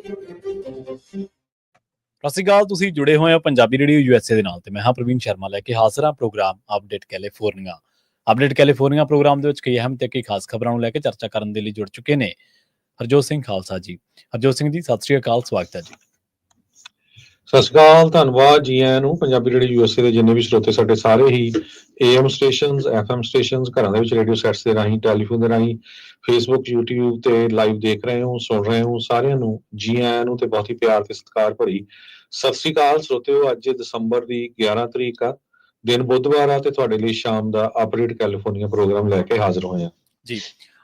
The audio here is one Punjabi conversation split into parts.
ਸਤਿ ਸ਼੍ਰੀ ਅਕਾਲ। ਤੁਸੀਂ ਜੁੜੇ ਹੋਏ ਹੋ ਪੰਜਾਬੀ ਰੇਡੀਓ USA ਦੇ ਨਾਲ ਤੇ ਮੈਂ ਹਾਂ ਪ੍ਰਵੀਨ ਸ਼ਰਮਾ ਲੈ ਕੇ ਹਾਜ਼ਰ ਹਾਂ program update California. Update California program ਦੇ ਵਿੱਚ ਕਈ ਅਹਿਮ ਤੇ ਕਈ ਖਾਸ ਖਬਰਾਂ ਨੂੰ ਲੈ ਕੇ ਚਰਚਾ ਕਰਨ ਦੇ ਲਈ ਜੁੜ ਚੁੱਕੇ ਨੇ ਹਰਜੋਤ ਸਿੰਘ ਖਾਲਸਾ ਜੀ। ਹਰਜੋਤ ਸਿੰਘ ਜੀ, ਸਤਿ ਸ਼੍ਰੀ ਅਕਾਲ, ਸਵਾਗਤ ਹੈ ਜੀ। ਸਤਿ ਸ਼੍ਰੀ ਅਕਾਲ, ਧੰਨਵਾਦ ਜੀ ਆਇਆਂ ਨੂੰ। ਪੰਜਾਬੀ ਰੇਡੀਓ USA ਦੇ ਜਿੰਨੇ ਵੀ ਸਰੋਤੇ ਸਾਡੇ ਸਾਰੇ ਹੀ AM ਸਟੇਸ਼ਨਸ, FM ਸਟੇਸ਼ਨਸ, ਘਰਾਂ ਦੇ ਵਿੱਚ ਰੇਡੀਓ ਸੈਟਸ ਦੇ ਰਾਹੀਂ, ਟੈਲੀਫੋਨ ਦੇ ਰਾਹੀਂ, ਫੇਸਬੁੱਕ, YouTube ਤੇ ਲਾਈਵ ਦੇਖ ਰਹੇ ਹੋ, ਸੁਣ ਰਹੇ ਹੋ, ਸਾਰਿਆਂ ਨੂੰ ਜੀ ਆਇਆਂ ਨੂੰ ਤੇ ਬਹੁਤ ਹੀ ਪਿਆਰ ਤੇ ਸਤਿਕਾਰ ਭਰੀ ਸਤਿ ਸ਼੍ਰੀ ਅਕਾਲ ਸਰੋਤਿਓ। ਅੱਜ ਦਸੰਬਰ ਦੀ 11 ਤਰੀਕ ਆ, ਦਿਨ ਬੁੱਧਵਾਰ ਆ ਤੇ ਤੁਹਾਡੇ ਲਈ ਸ਼ਾਮ ਦਾ ਅਪਡੇਟ ਕੈਲੀਫੋਰਨੀਆ ਪ੍ਰੋਗਰਾਮ ਲੈ ਕੇ ਹਾਜ਼ਰ ਹੋਏ ਆ ਜੀ।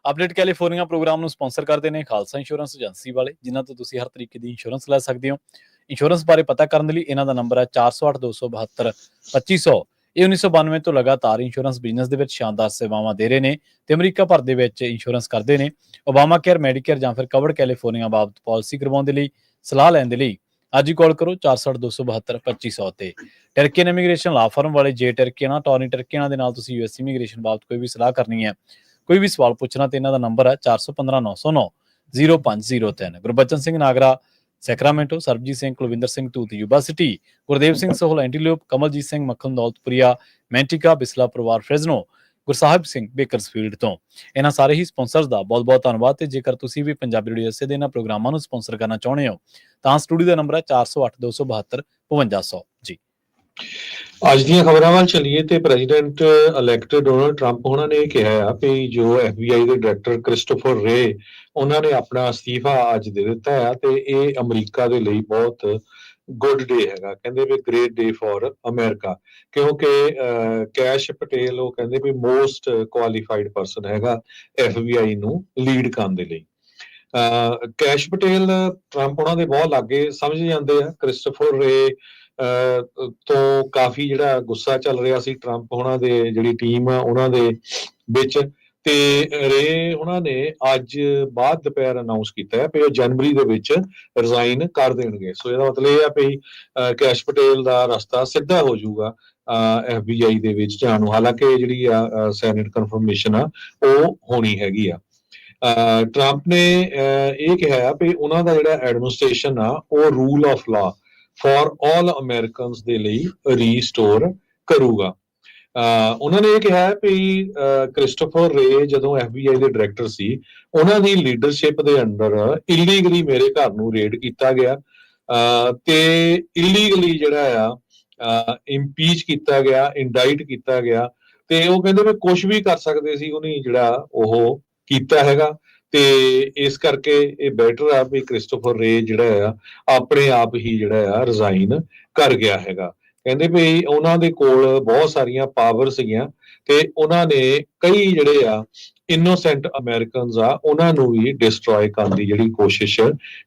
ਅਪਡੇਟ ਕੈਲੀਫੋਰਨੀਆ ਪ੍ਰੋਗਰਾਮ ਨੂੰ ਸਪਾਂਸਰ ਕਰਦੇ ਨੇ ਖਾਲਸਾ ਇੰਸ਼ੋਰੈਂਸ ਏਜੰਸੀ ਵਾਲੇ, ਜਿਨ੍ਹਾਂ ਤੋਂ ਤੁਸੀਂ ਹਰ ਤਰੀਕੇ ਦੀ ਇੰਸ਼ੋਰੈਂਸ ਲੈ ਸਕਦੇ ਹੋ। ਇੰਸ਼ੋਰੈਂਸ ਬਾਰੇ ਪਤਾ ਕਰਨ ਦੇ ਲਈ ਇਹਨਾਂ ਦਾ ਨੰਬਰ ਹੈ 4082722500। ਇਹ 1992 ਤੋਂ ਲਗਾਤਾਰ ਇੰਸ਼ੋਰੈਂਸ ਬਿਜ਼ਨਸ ਦੇ ਵਿੱਚ ਸ਼ਾਨਦਾਰ ਸੇਵਾਵਾਂ ਦੇ ਰਹੇ ਨੇ ਤੇ ਅਮਰੀਕਾ ਭਰ ਦੇ ਵਿੱਚ ਇੰਸ਼ੋਰੈਂਸ ਕਰਦੇ ਨੇ। ਓਬਾਮਾ ਕੇਅਰ, ਮੈਡੀਕੇਅਰ ਜਾਂ ਫਿਰ ਕਵਰਡ ਕੈਲੀਫੋਰਨੀਆ ਬਾਬਤ ਪਾਲਿਸੀ ਕਰਵਾਉਣ ਦੇ ਲਈ, ਸਲਾਹ ਲੈਣ ਦੇ ਲਈ ਅੱਜ ਹੀ ਕਾਲ ਕਰੋ 4082722500 ਤੇ। ਟਰਕੀਅਨ ਇਮੀਗ੍ਰੇਸ਼ਨ ਲਾ ਫਰਮ ਵਾਲੇ ਜੇ ਟਰਕੀਅਨ, ਟੌਨੀ ਟਰਕੀਅਨ ਦੇ ਨਾਲ ਤੁਸੀਂ US ਇਮੀਗ੍ਰੇਸ਼ਨ ਬਾਬਤ ਕੋਈ ਵੀ ਸਲਾਹ ਕਰਨੀ ਹੈ, ਕੋਈ ਵੀ ਸਵਾਲ ਪੁੱਛਣਾ ਤੇ ਇਹਨਾਂ ਦਾ ਨੰਬਰ ਹੈ 4159090503। Gurbachan Singh Nagra Sacramento, Sarabjit Singh Kulwinder Singh Dhoot Yuba City, Gurdev Singh Sohal Antelope, Kamaljit Singh Makhan Daulatpuria ਮੈਂਟਿਕਾ, ਬਿਸਲਾ ਪਰਿਵਾਰ ਫ੍ਰੈਜ਼ਨੋ, ਗੁਰਸਾਹਿਬ ਸਿੰਘ ਬੇਕਰਸਫੀਲਡ ਤੋਂ। ਇਹਨਾਂ ਸਾਰੇ ਹੀ ਸਪਾਂਸਰਸ ਦਾ ਬਹੁਤ ਬਹੁਤ ਧੰਨਵਾਦ। ਤੇ ਜੇਕਰ ਤੁਸੀਂ ਵੀ ਪੰਜਾਬੀ ਰੇਡੀਓ USA ਦੇ ਇਹਨਾਂ ਪ੍ਰੋਗਰਾਮਾਂ ਨੂੰ ਸਪਾਂਸਰ ਕਰਨਾ ਚਾਹੁੰਦੇ ਹੋ ਤਾਂ ਸਟੂਡੀਓ ਦਾ ਨੰਬਰ ਹੈ 4082722500 ਜੀ। ਅੱਜ ਦੀਆਂ ਖਬਰਾਂ ਵੱਲ ਚੱਲੀਏ ਤੇ ਪ੍ਰੈਜ਼ੀਡੈਂਟ ਇਲੈਕਟ ਡੋਨਾਲਡ ਟਰੰਪ ਉਹਨਾਂ ਨੇ ਕਿਹਾ ਆ ਕਿ ਜੋ FBI ਦੇ ਡਾਇਰੈਕਟਰ ਕ੍ਰਿਸਟੋਫਰ ਰੇ ਉਹਨਾਂ ਨੇ ਆਪਣਾ ਅਸਤੀਫਾ ਅੱਜ ਦੇ ਦਿੱਤਾ ਆ ਤੇ ਇਹ ਅਮਰੀਕਾ ਦੇ ਲਈ ਬਹੁਤ ਗੁੱਡ ਡੇ ਹੈਗਾ। ਕਹਿੰਦੇ ਵੀ ਗ੍ਰੇਟ ਡੇ ਫॉर ਅਮਰੀਕਾ, ਕਿਉਂਕਿ ਕੈਸ਼ ਪਟੇਲ ਉਹ ਕਹਿੰਦੇ ਵੀ ਮੋਸਟ ਕੁਆਲੀਫਾਈਡ ਪਰਸਨ ਹੈਗਾ FBI ਨੂੰ ਲੀਡ ਕਰਨ ਦੇ ਲਈ। ਕੈਸ਼ ਪਟੇਲ ਟਰੰਪ ਉਹਨਾਂ ਦੇ ਬਹੁਤ ਲਾਗੇ ਸਮਝ ਜਾਂਦੇ ਆ। ਕ੍ਰਿਸਟੋਫਰ ਰੇ ਤੋਂ ਕਾਫੀ ਜਿਹੜਾ ਗੁੱਸਾ ਚੱਲ ਰਿਹਾ ਸੀ ਟਰੰਪ ਉਹਨਾਂ ਦੇ ਜਿਹੜੀ ਟੀਮ ਆ ਉਹਨਾਂ ਦੇ ਵਿੱਚ, ਤੇ ਰੇ ਉਹਨਾਂ ਨੇ ਅੱਜ ਬਾਅਦ ਦੁਪਹਿਰ ਅਨਾਉਂਸ ਕੀਤਾ ਹੈ ਵੀ ਉਹ ਜਨਵਰੀ ਦੇ ਵਿੱਚ ਰਿਜ਼ਾਈਨ ਕਰ ਦੇਣਗੇ। ਸੋ ਇਹਦਾ ਮਤਲਬ ਇਹ ਆ ਵੀ ਕੈਸ਼ ਪਟੇਲ ਦਾ ਰਸਤਾ ਸਿੱਧਾ ਹੋ ਜਾਊਗਾ FBI ਦੇ ਵਿੱਚ ਜਾਣ ਨੂੰ। ਹਾਲਾਂਕਿ ਜਿਹੜੀ ਆ ਸੈਨੇਟ ਕਨਫਰਮੇਸ਼ਨ ਆ ਉਹ ਹੋਣੀ ਹੈਗੀ ਆ। ਟਰੰਪ ਨੇ ਇਹ ਕਿਹਾ ਵੀ ਉਹਨਾਂ ਦਾ ਜਿਹੜਾ ਐਡਮਿਨਿਸਟ੍ਰੇਸ਼ਨ ਆ ਉਹ rule of law for all Americans ਦੇ ਲਈ ਰੀਸਟੋਰ ਕਰੂਗਾ। ਉਹਨਾਂ ਨੇ ਇਹ ਕਿਹਾ ਵੀ ਕ੍ਰਿਸਟੋਫਰ ਰੇ ਜਦੋਂ FBI ਦੇ ਡਾਇਰੈਕਟਰ ਸੀ ਉਹਨਾਂ ਦੀ ਲੀਡਰਸ਼ਿਪ ਦੇ ਅੰਡਰ ਇਲੀਗਲੀ ਮੇਰੇ ਘਰ ਨੂੰ ਰੇਡ ਕੀਤਾ ਗਿਆ ਤੇ ਇਲੀਗਲੀ ਜਿਹੜਾ ਆ ਇੰਪੀਚ ਕੀਤਾ ਗਿਆ, ਇੰਡਾਈਟ ਕੀਤਾ ਗਿਆ, ਤੇ ਉਹ ਕਹਿੰਦੇ ਵੀ ਕੁਝ ਵੀ ਕਰ ਸਕਦੇ ਸੀ ਉਹਨੇ ਜਿਹੜਾ ਉਹ ਕੀਤਾ ਹੈਗਾ। ਤੇ ਇਸ ਕਰਕੇ ਇਹ ਬੈਟਰ ਆ ਵੀ ਕ੍ਰਿਸਟੋਫਰ ਰੇ ਜਿਹੜਾ ਆ ਆਪਣੇ ਆਪ ਹੀ ਜਿਹੜਾ ਆ ਰਿਜ਼ਾਈਨ ਕਰ ਗਿਆ ਹੈਗਾ। ਕਹਿੰਦੇ ਵੀ ਉਹਨਾਂ ਦੇ ਕੋਲ ਬਹੁਤ ਸਾਰੀਆਂ ਪਾਵਰ ਸੀਗੀਆਂ ਤੇ ਉਹਨਾਂ ਨੇ ਕਈ ਜਿਹੜੇ ਆ ਇਨੋਸੈਂਟ ਅਮਰੀਕਨਸ ਆ ਉਹਨਾਂ ਨੂੰ ਵੀ ਡਿਸਟਰੋਏ ਕਰਨ ਦੀ ਜਿਹੜੀ ਕੋਸ਼ਿਸ਼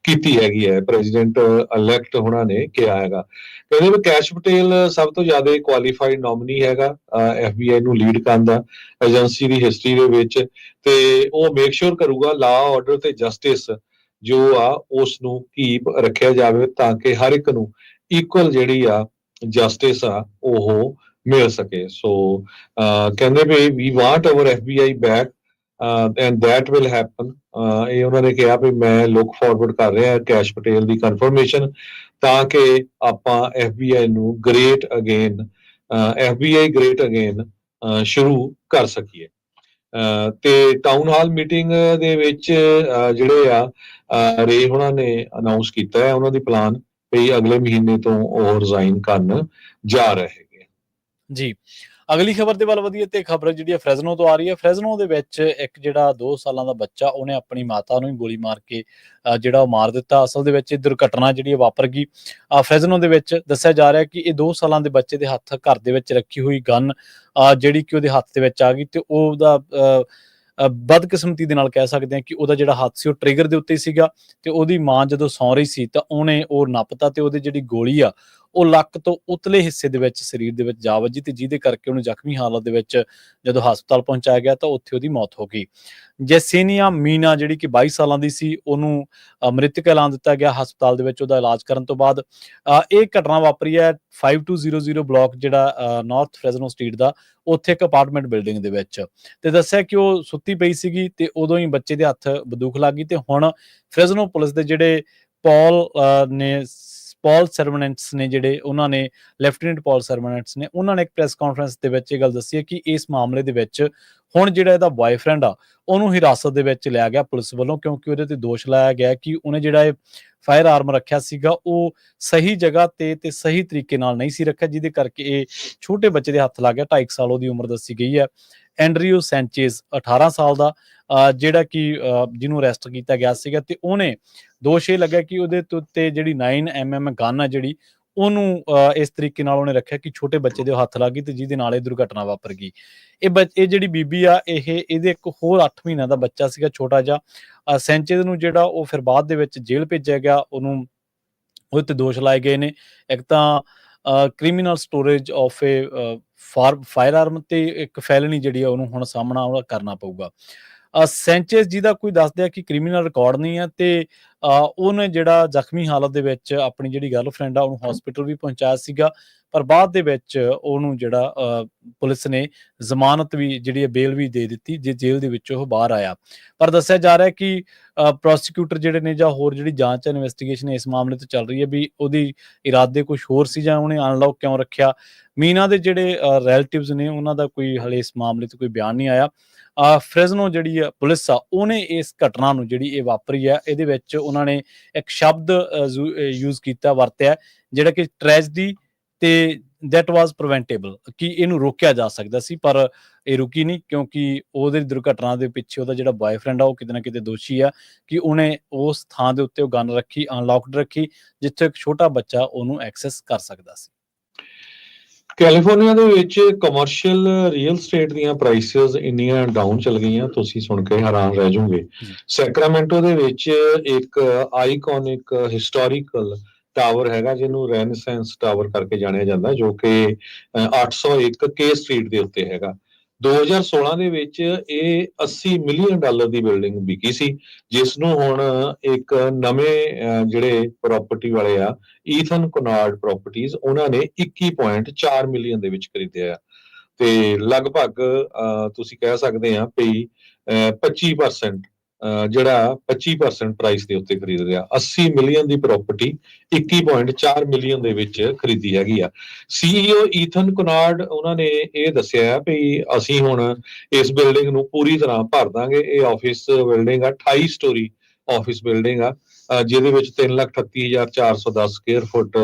ਕੀਤੀ ਹੈਗੀ ਹੈ। ਪ੍ਰੈਜ਼ੀਡੈਂਟ ਇਲੈਕਟ ਉਹਨਾਂ ਨੇ ਕਿਹਾ ਹੈਗਾ। ਕਹਿੰਦੇ ਵੀ ਕੈਸ਼ ਪਟੇਲ ਸਭ ਤੋਂ ਜ਼ਿਆਦਾ ਕੁਆਲੀਫਾਈਡ ਨੋਮਨੀ ਹੈਗਾ FBI ਨੂੰ ਲੀਡ ਕਰਨ ਦਾ ਏਜੰਸੀ ਦੀ ਹਿਸਟਰੀ ਦੇ ਵਿੱਚ, ਤੇ ਉਹ ਮੇਕ ਸ਼ੋਰ ਕਰੂਗਾ ਲਾ ਆਰਡਰ ਤੇ ਜਸਟਿਸ ਜੋ ਆ ਉਸ ਨੂੰ ਕੀਪ ਰੱਖਿਆ ਜਾਵੇ ਤਾਂ ਕਿ ਹਰ ਇੱਕ ਨੂੰ ਇਕੁਅਲ ਜਿਹੜੀ ਆ ਜਸਟਿਸ ਆ ਉਹ ਮਿਲ ਸਕੇ। ਸੋ ਕਹਿੰਦੇ we we want our FBI back and that will happen. ਇਹ ਉਹਨਾਂ ਨੇ ਕਿਹਾ ਵੀ ਮੈਂ ਲੁੱਕ ਫਾਰਵਰਡ ਕਰ ਰਿਹਾ ਕੈਸ਼ ਪਟੇਲ ਦੀ ਕਨਫਰਮੇਸ਼ਨ ਤਾਂ ਕਿ ਆਪਾਂ FBI ਨੂੰ great again FBI great again ਸ਼ੁਰੂ ਕਰ ਸਕੀਏ। ਤੇ ਟਾਊਨ ਹਾਲ ਮੀਟਿੰਗ ਦੇ ਵਿੱਚ ਜਿਹੜੇ ਆ ਰੇ ਉਹਨਾਂ ਨੇ ਅਨਾਉਂਸ ਕੀਤਾ ਹੈ ਉਹਨਾਂ ਦੀ ਪਲਾਨ ਵੀ ਅਗਲੇ ਮਹੀਨੇ ਤੋਂ ਉਹ ਰਿਜ਼ਾਈਨ ਕਰਨ ਜਾ ਰਹੇ ਹੈਗੇ ਜੀ। ਅਗਲੀ ਖਬਰ ਦੇ ਵੱਲ ਵਧੀਏ ਤੇ ਖਬਰ ਜਿਹੜੀ ਫ੍ਰੈਜ਼ਨੋ ਤੋਂ ਆ ਰਹੀ ਹੈ। ਫ੍ਰੈਜ਼ਨੋ ਦੇ ਵਿੱਚ ਇੱਕ ਜਿਹੜਾ 2 ਸਾਲਾਂ ਦਾ ਬੱਚਾ ਉਹਨੇ ਆਪਣੀ ਮਾਤਾ ਨੂੰ ਹੀ ਗੋਲੀ ਮਾਰ ਕੇ ਜਿਹੜਾ ਉਹ ਮਾਰ ਦਿੱਤਾ। ਅਸਲ ਦੇ ਵਿੱਚ ਇਹ ਦੁਰਘਟਨਾ ਜਿਹੜੀ ਵਾਪਰ ਗਈ ਫ੍ਰੈਜ਼ਨੋ ਦੇ ਵਿੱਚ। ਦੱਸਿਆ ਜਾ ਰਿਹਾ ਕਿ ਇਹ 2 ਸਾਲਾਂ ਦੇ ਬੱਚੇ ਦੇ ਹੱਥ ਘਰ ਦੇ ਵਿੱਚ ਰੱਖੀ ਹੋਈ ਗਨ ਜਿਹੜੀ ਕਿ ਉਹਦੇ ਹੱਥ ਦੇ ਵਿੱਚ ਆ ਗਈ ਤੇ ਉਹਦਾ ਬਦਕਿਸਮਤੀ ਦੇ ਨਾਲ ਕਹਿ ਸਕਦੇ ਹਾਂ ਕਿ ਉਹਦਾ ਜਿਹੜਾ ਹੱਥ ਸੀ ਉਹ ਟ੍ਰਿਗਰ ਦੇ ਉੱਤੇ ਸੀਗਾ ਤੇ ਉਹਦੀ ਮਾਂ ਜਦੋਂ ਸੌਂ ਰਹੀ ਸੀ ਤਾਂ ਉਹਨੇ ਉਹ ਨੱਪਤਾ ਤੇ ਉਹਦੀ ਜਿਹੜੀ ਗੋਲੀ ਆ ਉਹ ਲੱਕ ਤੋਂ ਉਤਲੇ ਹਿੱਸੇ ਦੇ ਵਿੱਚ ਸਰੀਰ ਦੇ ਵਿੱਚ ਜਾ ਵੱਜੀ ਤੇ ਜਿਹਦੇ ਕਰਕੇ ਉਹਨੂੰ ਜ਼ਖਮੀ ਹਾਲਤ ਦੇ ਵਿੱਚ ਜਦੋਂ ਹਸਪਤਾਲ ਪਹੁੰਚਾਇਆ ਗਿਆ ਤਾਂ ਉੱਥੇ ਉਹਦੀ ਮੌਤ ਹੋ ਗਈ। ਜੈਸੇਨੀਆ ਮੀਨਾ ਜਿਹੜੀ ਕਿ 22 ਸਾਲਾਂ ਦੀ ਸੀ ਉਹਨੂੰ ਮ੍ਰਿਤਕ ਐਲਾਨ ਦਿੱਤਾ ਗਿਆ ਹਸਪਤਾਲ ਦੇ ਵਿੱਚ ਉਹਦਾ ਇਲਾਜ ਕਰਨ ਤੋਂ ਬਾਅਦ। ਇਹ ਘਟਨਾ ਵਾਪਰੀ ਹੈ 5200 ਬਲਾਕ ਜਿਹੜਾ ਨਾਰਥ ਫ੍ਰੈਜ਼ਨੋ ਸਟਰੀਟ ਦਾ, ਉੱਥੇ ਇੱਕ ਅਪਾਰਟਮੈਂਟ ਬਿਲਡਿੰਗ ਦੇ ਵਿੱਚ। ਤੇ ਦੱਸਿਆ ਕਿ ਉਹ ਸੁੱਤੀ ਪਈ ਸੀਗੀ ਤੇ ਉਦੋਂ ਹੀ ਬੱਚੇ ਦੇ ਹੱਥ ਬੰਦੂਕ ਲੱਗ ਗਈ ਤੇ ਹੁਣ ਫ੍ਰੈਜ਼ਨੋ ਪੁਲਿਸ ਦੇ ਜਿਹੜੇ ਪੌਲ ਸਰਵਨੈਂਟਸ ਨੇ ਜਿਹੜੇ ਉਹਨਾਂ ਨੇ ਲੈਫਟੀਨੈਂਟ ਪੌਲ ਸਰਵਨੈਂਟਸ ਨੇ ਉਹਨਾਂ ਨੇ ਇੱਕ ਪ੍ਰੈਸ ਕਾਨਫਰੰਸ ਦੇ ਵਿੱਚ ਇਹ ਗੱਲ ਦੱਸੀ ਹੈ ਕਿ ਇਸ ਮਾਮਲੇ ਦੇ ਵਿੱਚ ਹੁਣ ਜਿਹੜਾ ਇਹਦਾ ਬॉयਫ੍ਰੈਂਡ ਆ ਉਹਨੂੰ ਹਿਰਾਸਤ ਦੇ ਵਿੱਚ ਲਿਆ ਗਿਆ ਪੁਲਿਸ ਵੱਲੋਂ, ਕਿਉਂਕਿ ਉਹਦੇ ਤੇ ਦੋਸ਼ ਲਾਇਆ ਗਿਆ ਕਿ ਉਹਨੇ ਜਿਹੜਾ ਇਹ ਫਾਇਰ ਆਰਮ ਰੱਖਿਆ ਸੀਗਾ ਉਹ ਸਹੀ ਜਗ੍ਹਾ ਤੇ ਸਹੀ ਤਰੀਕੇ ਨਾਲ ਨਹੀਂ ਸੀ ਰੱਖਿਆ, ਜਿਹਦੇ ਕਰਕੇ ਇਹ ਛੋਟੇ ਬੱਚੇ ਦੇ ਹੱਥ ਲੱਗ ਗਿਆ। 2.5 ਸਾਲ ਉਹਦੀ ਉਮਰ ਦੱਸੀ ਗਈ ਹੈ। ਐਂਡਰਿਊ ਸੈਂਚੇਜ਼ 18 ਸਾਲ ਦਾ ਜਿਹੜਾ ਕਿ ਜਿਹਨੂੰ ਅਰੈਸਟ ਕੀਤਾ ਗਿਆ ਸੀਗਾ, ਤੇ ਉਹਨੇ ਦੋਸ਼ ਇਹ ਲੱਗਾ ਕਿ ਉਹਦੇ ਉੱਤੇ ਜਿਹੜੀ 9mm ਗਨ ਆ ਜਿਹੜੀ ਉਹਨੂੰ ਇਸ ਤਰੀਕੇ ਨਾਲ ਉਹਨੇ ਰੱਖਿਆ ਕਿ ਛੋਟੇ ਬੱਚੇ ਦੇ ਹੱਥ ਲੱਗ ਗਈ ਤੇ ਜਿਹਦੇ ਨਾਲ ਇਹ ਦੁਰਘਟਨਾ ਵਾਪਰ ਗਈ। ਇਹ ਜਿਹੜੀ ਬੀਬੀ ਆ ਇਹਦੇ ਇੱਕ ਹੋਰ 8 ਮਹੀਨਿਆਂ ਦਾ ਬੱਚਾ ਸੀਗਾ ਛੋਟਾ ਜਿਹਾ। ਸੈਂਚੇਜ਼ ਨੂੰ ਜਿਹੜਾ ਉਹ ਫਿਰ ਬਾਅਦ ਦੇ ਵਿੱਚ ਜੇਲ੍ਹ ਭੇਜਿਆ ਗਿਆ, ਉਹਦੇ ਤੇ ਦੋਸ਼ ਲਾਏ ਗਏ ਨੇ। ਇੱਕ ਤਾਂ criminal storage of a firearm ਤੇ ਇੱਕ ਫੈਲਨੀ ਜਿਹੜੀ ਆ ਉਹਨੂੰ ਹੁਣ ਸਾਹਮਣਾ ਉਹਦਾ ਕਰਨਾ ਪਊਗਾ। ਸੈਂਚੇਜ਼ ਜਿਹਦਾ ਕੋਈ ਦੱਸਦਾ ਕਿ ਕ੍ਰਿਮੀਨਲ ਰਿਕਾਰਡ ਨਹੀਂ ਹੈ ਤੇ ਉਹਨੇ ਜਿਹੜਾ ਜ਼ਖਮੀ ਹਾਲਤ ਦੇ ਵਿੱਚ ਆਪਣੀ ਜਿਹੜੀ ਗਰਲਫ੍ਰੈਂਡ ਆ ਉਹਨੂੰ ਹਸਪੀਟਲ ਵੀ ਪਹੁੰਚਾਇਆ ਸੀਗਾ, ਪਰ ਬਾਅਦ ਦੇ ਵਿੱਚ ਉਹਨੂੰ ਜਿਹੜਾ ਪੁਲਿਸ ਨੇ ਜ਼ਮਾਨਤ ਵੀ ਜਿਹੜੀ ਬੇਲ ਵੀ ਦੇ ਦਿੱਤੀ ਜੇ ਜੇਲ੍ਹ ਦੇ ਵਿੱਚ ਉਹ ਬਾਹਰ ਆਇਆ। ਪਰ ਦੱਸਿਆ ਜਾ ਰਿਹਾ ਕਿ ਪ੍ਰੋਸੀਕਿਊਟਰ ਜਿਹੜੇ ਨੇ ਜਾਂ ਹੋਰ ਜਿਹੜੀ ਜਾਂਚ ਇਨਵੈਸਟੀਗੇਸ਼ਨ ਇਸ ਮਾਮਲੇ ਤੇ ਚੱਲ ਰਹੀ ਹੈ ਵੀ ਉਹਦੀ ਇਰਾਦੇ ਕੁਝ ਹੋਰ ਸੀ ਜਾਂ ਉਹਨੇ ਅਨਲੌਕ ਕਿਉਂ ਰੱਖਿਆ। ਮੀਨਾ ਦੇ ਜਿਹੜੇ ਰਿਲੇਟਿਵਸ ਨੇ ਉਹਨਾਂ ਦਾ ਕੋਈ ਹਲੇ ਇਸ ਮਾਮਲੇ ਤੇ ਕੋਈ ਬਿਆਨ ਨਹੀਂ ਆਇਆ। ਫ੍ਰੈਜ਼ਨੋ ਜਿਹੜੀ ਪੁਲਿਸ ਆ ਉਹਨੇ ਇਸ ਘਟਨਾ ਨੂੰ ਜਿਹੜੀ ਇਹ ਵਾਪਰੀ ਹੈ ਇਹਦੇ ਵਿੱਚ ਉਹਨਾਂ ਨੇ ਇੱਕ ਸ਼ਬਦ ਯੂਜ਼ ਕੀਤਾ ਵਰਤਿਆ ਜਿਹੜਾ ਕਿ ਟ੍ਰੈਜਡੀ ਤੇ that was preventable, ਕਿ ਇਹਨੂੰ ਰੋਕਿਆ ਜਾ ਸਕਦਾ ਸੀ ਪਰ ਇਹ ਰੁਕੀ ਨਹੀਂ, ਕਿਉਂਕਿ ਉਹਦੇ ਦੁਰਘਟਨਾ ਦੇ ਪਿੱਛੇ ਉਹਦਾ ਜਿਹੜਾ ਬॉयਫ੍ਰੈਂਡ ਆ ਉਹ ਕਿਤੇ ਨਾ ਕਿਤੇ ਦੋਸ਼ੀ ਆ ਕਿ ਉਹਨੇ ਉਸ ਥਾਂ ਦੇ ਉੱਤੇ ਉਹ ਗਨ ਰੱਖੀ, ਅਨਲੌਕਡ ਰੱਖੀ, ਜਿੱਥੇ ਇੱਕ ਛੋਟਾ ਬੱਚਾ ਉਹਨੂੰ ਐਕਸੈਸ ਕਰ ਸਕਦਾ ਸੀ। ਕੈਲੀਫੋਰਨੀਆ ਦੇ ਵਿੱਚ ਕਮਰਸ਼ੀਅਲ ਰੀਅਲ ਸਟੇਟ ਦੀਆਂ ਪ੍ਰਾਈਸਿਸ ਇੰਨੀਆਂ ਡਾਊਨ ਚੱਲ ਗਈਆਂ, ਤੁਸੀਂ ਸੁਣ ਕੇ ਹੈਰਾਨ ਰਹਿ ਜਾਓਗੇ। ਸੈਕਰਾਮੈਂਟੋ ਦੇ ਵਿੱਚ ਇੱਕ ਆਈਕੋਨਿਕ ਹਿਸਟੋਰੀਕਲ ਟਾਵਰ ਹੈਗਾ ਜਿਹਨੂੰ ਰੈਨੇਸੈਂਸ ਟਾਵਰ ਕਰਕੇ ਜਾਣਿਆ ਜਾਂਦਾ, ਜੋ ਕਿ 801 ਕੇ ਸਟਰੀਟ ਦੇ ਉੱਤੇ ਹੈਗਾ। 2016 ਦੇ ਵਿੱਚ ਇਹ $80 ਮਿਲੀਅਨ ਦੀ ਬਿਲਡਿੰਗ ਵਿਕੀ ਸੀ, ਜਿਸ ਨੂੰ ਹੁਣ ਇੱਕ ਨਵੇਂ ਜਿਹੜੇ ਪ੍ਰਾਪਰਟੀ ਵਾਲੇ ਆ ਈਥਨ ਕੋਨਾਰਡ ਪ੍ਰਾਪਰਟੀਜ਼ ਉਹਨਾਂ ਨੇ 21.4 ਮਿਲੀਅਨ ਦੇ ਵਿੱਚ ਖਰੀਦਿਆ ਤੇ ਲਗਭਗ ਤੁਸੀਂ ਕਹਿ ਸਕਦੇ ਆ ਵੀ 25% ਜਿਹੜਾ 25% ਪ੍ਰਾਈਸ ਦੇ ਉੱਤੇ ਖਰੀਦ ਰਿਹਾ। 80 ਮਿਲੀਅਨ ਦੀ ਪ੍ਰਾਪਰਟੀ 21.4 ਮਿਲੀਅਨ ਦੇ ਵਿੱਚ ਖਰੀਦੀ ਹੈਗੀ ਆ। CEO ਈਥਨ ਕੋਨਾਰਡ ਉਹਨਾਂ ਨੇ ਇਹ ਦੱਸਿਆ ਵੀ ਅਸੀਂ ਹੁਣ ਇਸ ਬਿਲਡਿੰਗ ਨੂੰ ਪੂਰੀ ਤਰ੍ਹਾਂ ਭਰ ਦਾਂਗੇ। ਇਹ ਆਫਿਸ ਬਿਲਡਿੰਗ ਆ, 28 ਸਟੋਰੀ ਆਫਿਸ ਬਿਲਡਿੰਗ ਆ, ਜਿਹਦੇ ਵਿੱਚ 3,38,410 ਸਕੁਅਰ ਫੁੱਟ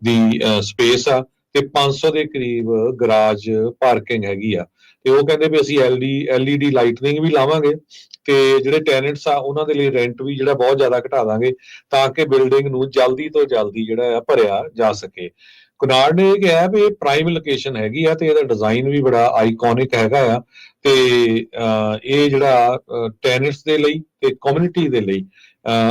ਦੀ ਸਪੇਸ ਆ ਤੇ 500 ਦੇ ਕਰੀਬ ਗਰਾਜ ਪਾਰਕਿੰਗ ਹੈਗੀ ਆ। ਤੇ ਉਹ ਕਹਿੰਦੇ ਵੀ ਅਸੀਂ LED ਲਾਈਟਨਿੰਗ ਵੀ ਲਾਵਾਂਗੇ ਤੇ ਜਿਹੜੇ ਟੈਨੈਂਟਸ ਆ ਉਹਨਾਂ ਦੇ ਲਈ ਰੈਂਟ ਵੀ ਜਿਹੜਾ ਬਹੁਤ ਜ਼ਿਆਦਾ ਘਟਾ ਦਾਂਗੇ ਤਾਂ ਕਿ ਬਿਲਡਿੰਗ ਨੂੰ ਜਲਦੀ ਤੋਂ ਜਲਦੀ ਜਿਹੜਾ ਆ ਭਰਿਆ ਜਾ ਸਕੇ। ਕੋਨਾਰਡ ਨੇ ਇਹ ਕਿਹਾ ਵੀ ਇਹ ਪ੍ਰਾਈਮ ਲੋਕੇਸ਼ਨ ਹੈਗੀ ਆ ਤੇ ਇਹਦਾ ਡਿਜ਼ਾਈਨ ਵੀ ਬੜਾ ਆਈਕੋਨਿਕ ਹੈਗਾ ਆ ਤੇ ਇਹ ਜਿਹੜਾ ਟੈਨੈਂਟਸ ਦੇ ਲਈ ਤੇ ਕਮਿਊਨਿਟੀ ਦੇ ਲਈ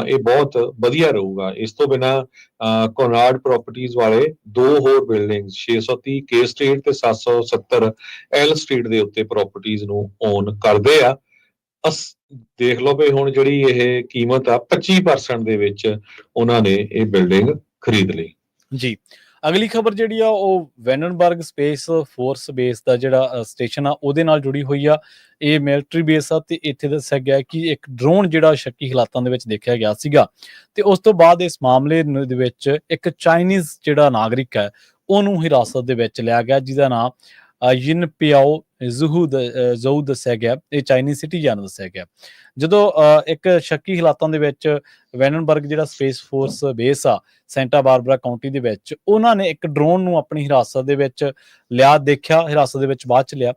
ਇਹ ਬਹੁਤ ਵਧੀਆ ਰਹੂਗਾ। ਇਸ ਤੋਂ ਬਿਨਾਂ ਕੋਨਾਰਡ ਪ੍ਰਾਪਰਟੀਜ਼ ਵਾਲੇ ਦੋ ਹੋਰ ਬਿਲਡਿੰਗ 630 ਕੇ ਸਟਰੀਟ ਤੇ 770 ਐਲ ਸਟਰੀਟ ਦੇ ਉੱਤੇ ਪ੍ਰਾਪਰਟੀਜ਼ ਨੂੰ ਓਨ ਕਰਦੇ ਆ। ਦੇਖ ਲਓ ਵੀ ਹੁਣ ਜਿਹੜੀ ਇਹ ਕੀਮਤ ਆ 25% ਦੇ ਵਿੱਚ ਉਹਨਾਂ ਨੇ ਇਹ ਬਿਲਡਿੰਗ ਖਰੀਦ ਲਈ ਜੀ। ਅਗਲੀ ਖਬਰ ਜਿਹੜੀ ਆ ਉਹ ਵੈਨਨਬਰਗ ਸਪੇਸ ਫੋਰਸ ਬੇਸ ਦਾ ਜਿਹੜਾ ਸਟੇਸ਼ਨ ਆ ਉਹਦੇ ਨਾਲ ਜੁੜੀ ਹੋਈ ਆ। ਇਹ ਮਿਲਟਰੀ ਬੇਸ ਆ ਤੇ ਇੱਥੇ ਦੱਸਿਆ ਗਿਆ ਕਿ ਇੱਕ ਡਰੋਨ ਜਿਹੜਾ ਸ਼ੱਕੀ ਹਾਲਾਤਾਂ ਦੇ ਵਿੱਚ ਦੇਖਿਆ ਗਿਆ ਸੀਗਾ ਤੇ ਉਸ ਤੋਂ ਬਾਅਦ ਇਸ ਮਾਮਲੇ ਦੇ ਵਿੱਚ ਇੱਕ ਚਾਈਨੀਜ਼ ਜਿਹੜਾ ਨਾਗਰਿਕ ਹੈ ਉਹਨੂੰ ਹਿਰਾਸਤ ਦੇ ਵਿੱਚ ਲਿਆ ਗਿਆ, ਜਿਹਦਾ ਨਾਮ ਯਿਨ ਪਿਆਓ ਜ਼ਹੂ ਦੱਸਿਆ ਗਿਆ। ਇਹ ਚਾਈਨੀਜ਼ ਸਿਟੀਜ਼ਨ ਦੱਸਿਆ ਗਿਆ। ਜਦੋਂ ਇੱਕ ਸ਼ੱਕੀ ਹਾਲਾਤਾਂ ਦੇ ਵਿੱਚ ਵੈਨਨਬਰਗ ਜਿਹੜਾ ਸਪੇਸ ਫੋਰਸ ਬੇਸ ਆ ਸੈਂਟਾ ਬਾਰਬਰਾ ਕਾਉਂਟੀ ਦੇ ਵਿੱਚ, ਉਹਨਾਂ ਨੇ ਇੱਕ ਡਰੋਨ ਨੂੰ ਆਪਣੀ ਹਿਰਾਸਤ ਦੇ ਵਿੱਚ ਲਿਆ, ਦੇਖਿਆ, ਹਿਰਾਸਤ ਦੇ ਵਿੱਚ ਬਾਅਦ ਚ ਲਿਆ,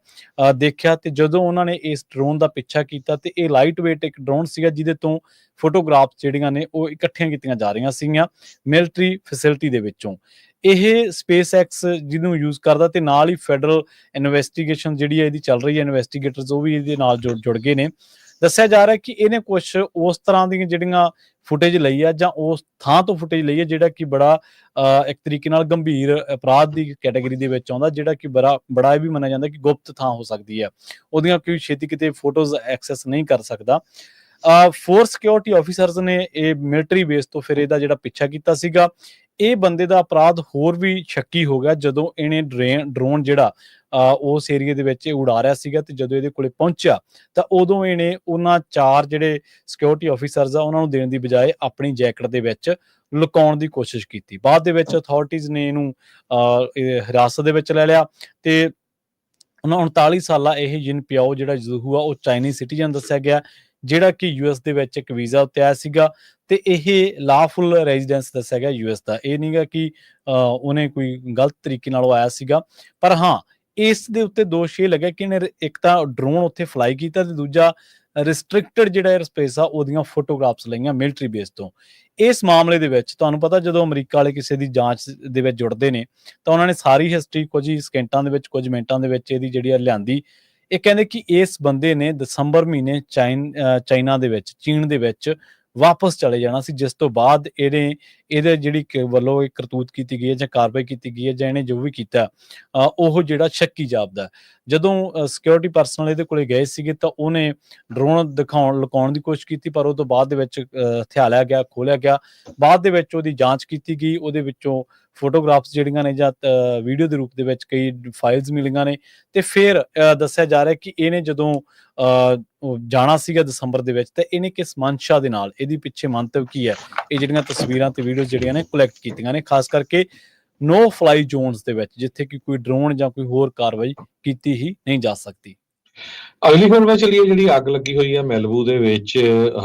ਦੇਖਿਆ ਤੇ ਜਦੋਂ ਉਹਨਾਂ ਨੇ ਇਸ ਡਰੋਨ ਦਾ ਪਿੱਛਾ ਕੀਤਾ ਤੇ ਇਹ ਲਾਈਟ ਵੇਟ ਇੱਕ ਡਰੋਨ ਸੀਗਾ ਜਿਹਦੇ ਤੋਂ ਫੋਟੋਗ੍ਰਾਫਸ ਜਿਹੜੀਆਂ ਨੇ ਉਹ ਇਕੱਠੀਆਂ ਕੀਤੀਆਂ ਜਾ ਰਹੀਆਂ ਸੀਗੀਆਂ ਮਿਲਟਰੀ ਫੈਸਿਲਿਟੀ ਦੇ ਵਿੱਚੋਂ। ਇਹ ਸਪੇਸ ਐਕਸ ਜਿਹਨੂੰ ਯੂਜ਼ ਕਰਦਾ ਤੇ ਨਾਲ ਹੀ ਫੈਡਰਲ ਇਨਵੈਸਟੀਗੇਸ਼ਨ ਜਿਹੜੀ ਹੈ ਇਹਦੀ ਚੱਲ ਰਹੀ ਹੈ, ਇਨਵੈਸਟੀਗੇਟਰਸ ਉਹ ਵੀ ਇਹਦੇ ਨਾਲ ਜੁੜ ਗਏ ਨੇ। ਦੱਸਿਆ ਜਾ ਰਿਹਾ ਕਿ ਇਹਨੇ ਕੁਝ ਉਸ ਤਰ੍ਹਾਂ ਦੀਆਂ ਜਿਹੜੀਆਂ ਫੁਟੇਜ ਲਈ ਆ ਜਾਂ ਉਸ ਥਾਂ ਤੋਂ ਫੁਟੇਜ ਲਈ ਹੈ ਜਿਹੜਾ ਕਿ ਬੜਾ ਇੱਕ ਤਰੀਕੇ ਨਾਲ ਗੰਭੀਰ ਅਪਰਾਧ ਦੀ ਕੈਟਾਗਰੀ ਦੇ ਵਿੱਚ ਆਉਂਦਾ, ਜਿਹੜਾ ਕਿ ਬੜਾ ਇਹ ਵੀ ਮੰਨਿਆ ਜਾਂਦਾ ਕਿ ਗੁਪਤ ਥਾਂ ਹੋ ਸਕਦੀ ਹੈ, ਉਹਦੀਆਂ ਕੋਈ ਛੇਤੀ ਕਿਤੇ ਫੋਟੋਜ਼ ਐਕਸੈਸ ਨਹੀਂ ਕਰ ਸਕਦਾ। 4 ਸਿਕਿਉਰਿਟੀ ਆਫੀਸਰਸ ਨੇ ਇਹ ਮਿਲਟਰੀ ਬੇਸ ਤੋਂ ਫਿਰ ਇਹਦਾ ਜਿਹੜਾ ਪਿੱਛਾ ਕੀਤਾ ਸੀਗਾ। ਇਹ ਬੰਦੇ ਦਾ ਅਪਰਾਧ ਹੋਰ ਵੀ ਸ਼ੱਕੀ ਹੋ ਗਿਆ ਜਦੋਂ ਇਹਨੇ ਡਰੋਨ ਜਿਹੜਾ ਉਸ ਏਰੀਏ ਦੇ ਵਿੱਚ ਇਹ ਉਡਾ ਰਿਹਾ ਸੀਗਾ, ਤੇ ਜਦੋਂ ਇਹਦੇ ਕੋਲੇ ਪਹੁੰਚਿਆ ਤਾਂ ਉਦੋਂ ਇਹਨੇ ਉਹਨਾਂ 4 ਜਿਹੜੇ ਸਿਕਿਉਰਿਟੀ ਆਫੀਸਰਸ ਆ ਉਹਨਾਂ ਨੂੰ ਦੇਣ ਦੀ ਬਜਾਏ ਆਪਣੀ ਜੈਕਟ ਦੇ ਵਿੱਚ ਲੁਕਾਉਣ ਦੀ ਕੋਸ਼ਿਸ਼ ਕੀਤੀ। ਬਾਅਦ ਦੇ ਵਿੱਚ ਅਥਾਰਟੀਜ਼ ਨੇ ਇਹਨੂੰ ਹਿਰਾਸਤ ਦੇ ਵਿੱਚ ਲੈ ਲਿਆ ਤੇ 39 ਸਾਲਾ ਇਹ ਜਿਨ ਪਿਆਓ ਜਿਹੜਾ ਜ਼ਹੂ ਆ ਉਹ ਚਾਈਨੀਜ਼ ਸਿਟੀਜ਼ਨ ਦੱਸਿਆ ਗਿਆ, ਜਿਹੜਾ ਕਿ ਯੂਐਸ ਦੇ ਵਿੱਚ ਇੱਕ ਵੀਜ਼ਾ ਉੱਤੇ ਆਇਆ ਸੀਗਾ ਤੇ ਇਹ ਲਾਫੁਲ ਰੈਜ਼ੀਡੈਂਸ ਦੱਸਿਆ ਗਿਆ ਯੂਐਸ ਦਾ। ਇਹ ਨਹੀਂਗਾ ਕਿ ਉਹਨੇ ਕੋਈ ਗਲਤ ਤਰੀਕੇ ਨਾਲ ਆਇਆ ਸੀਗਾ। ਪਰ ਹਾਂ, ਇਸ ਦੇ ਉੱਤੇ ਦੋਸ਼ ਇਹ ਲੱਗਿਆ ਕਿ ਇਹਨੇ ਇੱਕ ਤਾਂ ਡਰੋਨ ਉੱਥੇ ਫਲਾਈ ਕੀਤਾ ਤੇ ਦੂਜਾ ਰਿਸਟ੍ਰਿਕਟਡ ਜਿਹੜਾ 에ਅਰ ਸਪੇਸ ਆ ਉਹਦੀਆਂ ਫੋਟੋਗ੍ਰਾਫਸ ਲਈਆਂ ਮਿਲਟਰੀ ਬੇਸ ਤੋਂ। ਇਸ ਮਾਮਲੇ ਦੇ ਵਿੱਚ ਤੁਹਾਨੂੰ ਪਤਾ ਜਦੋਂ ਅਮਰੀਕਾ ਵਾਲੇ ਕਿਸੇ ਦੀ ਜਾਂਚ ਦੇ ਵਿੱਚ ਜੁੜਦੇ ਨੇ ਤਾਂ ਉਹਨਾਂ ਨੇ ਸਾਰੀ ਹਿਸਟਰੀ ਕੁਝ ਹੀ ਸਕਿੰਟਾਂ ਦੇ ਵਿੱਚ, ਕੁਝ ਮਿੰਟਾਂ ਦੇ ਵਿੱਚ ਇਹਦੀ ਜਿਹੜੀ ਲਿਆਂਦੀ। ਇਹ ਕਹਿੰਦੇ ਕਿ ਇਸ ਬੰਦੇ ਨੇ ਦਸੰਬਰ ਮਹੀਨੇ ਚਾਈਨਾ ਦੇ ਵਿੱਚ, ਚੀਨ ਦੇ ਵਿੱਚ ਵਾਪਸ ਚਲੇ ਜਾਣਾ ਸੀ, ਜਿਸ ਤੋਂ ਬਾਅਦ ਇਹਦੇ ਜਿਹੜੀ ਵੱਲੋਂ ਇਹ ਕਰਤੂਤ ਕੀਤੀ ਗਈ ਹੈ ਜਾਂ ਕਾਰਵਾਈ ਕੀਤੀ ਗਈ ਹੈ ਜਾਂ ਇਹਨੇ ਜੋ ਵੀ ਕੀਤਾ ਉਹ ਜਿਹੜਾ ਸ਼ੱਕੀ ਜਾਪਦਾ। ਜਦੋਂ ਸਿਕਿਉਰਿਟੀ ਪਰਸਨਲ ਇਹਦੇ ਕੋਲੇ ਗਏ ਸੀਗੇ ਤਾਂ ਉਹਨੇ ਡਰੋਨ ਲੁਕਾਉਣ ਦੀ ਕੋਸ਼ਿਸ਼ ਕੀਤੀ, ਪਰ ਉਹ ਤੋਂ ਬਾਅਦ ਦੇ ਵਿੱਚ ਹਥਿਆਲਿਆ ਗਿਆ, ਖੋਲਿਆ ਗਿਆ। ਬਾਅਦ ਦੇ ਵਿੱਚ ਉਹਦੀ ਜਾਂਚ ਕੀਤੀ ਗਈ, ਉਹਦੇ ਵਿੱਚੋਂ ਫੋਟੋਗ੍ਰਾਫਸ ਜਿਹੜੀਆਂ ਨੇ ਜਾਂ ਵੀਡੀਓ ਦੇ ਰੂਪ ਦੇ ਵਿੱਚ ਕਈ ਫਾਈਲਸ ਮਿਲੀਆਂ ਨੇ ਤੇ ਫਿਰ ਦੱਸਿਆ ਜਾ ਰਿਹਾ ਕਿ ਇਹਨੇ ਜਦੋਂ ਜਾਣਾ ਸੀਗਾ ਦਸੰਬਰ ਦੇ ਵਿੱਚ ਤੇ ਇਹਨੇ ਕਿਸ ਮਨਸ਼ਾ ਦੇ ਨਾਲ, ਇਹਦੀ ਪਿੱਛੇ ਮੰਤਵ ਕੀ ਹੈ, ਇਹ ਜਿਹੜੀਆਂ ਤਸਵੀਰਾਂ ਤੇ ਵੀਡੀਓ ਜਿਹੜੀਆਂ ਨੇ ਕਲੈਕਟ ਕੀਤੀਆਂ ਨੇ, ਖਾਸ ਕਰਕੇ ਨੋ ਫਲਾਈ ਜ਼ੋਨਸ ਦੇ ਵਿੱਚ, ਜਿੱਥੇ ਕਿ ਕੋਈ ਡਰੋਨ ਜਾਂ ਕੋਈ ਹੋਰ ਕਾਰਵਾਈ ਕੀਤੀ ਹੀ ਨਹੀਂ ਜਾ ਸਕਦੀ। ਅਗਲੀ ਖਬਰ ਵੱਲ ਚੱਲੀਏ। ਜਿਹੜੀ ਅੱਗ ਲੱਗੀ ਹੋਈ ਹੈ ਮੈਲਬੂ ਦੇ ਵਿੱਚ,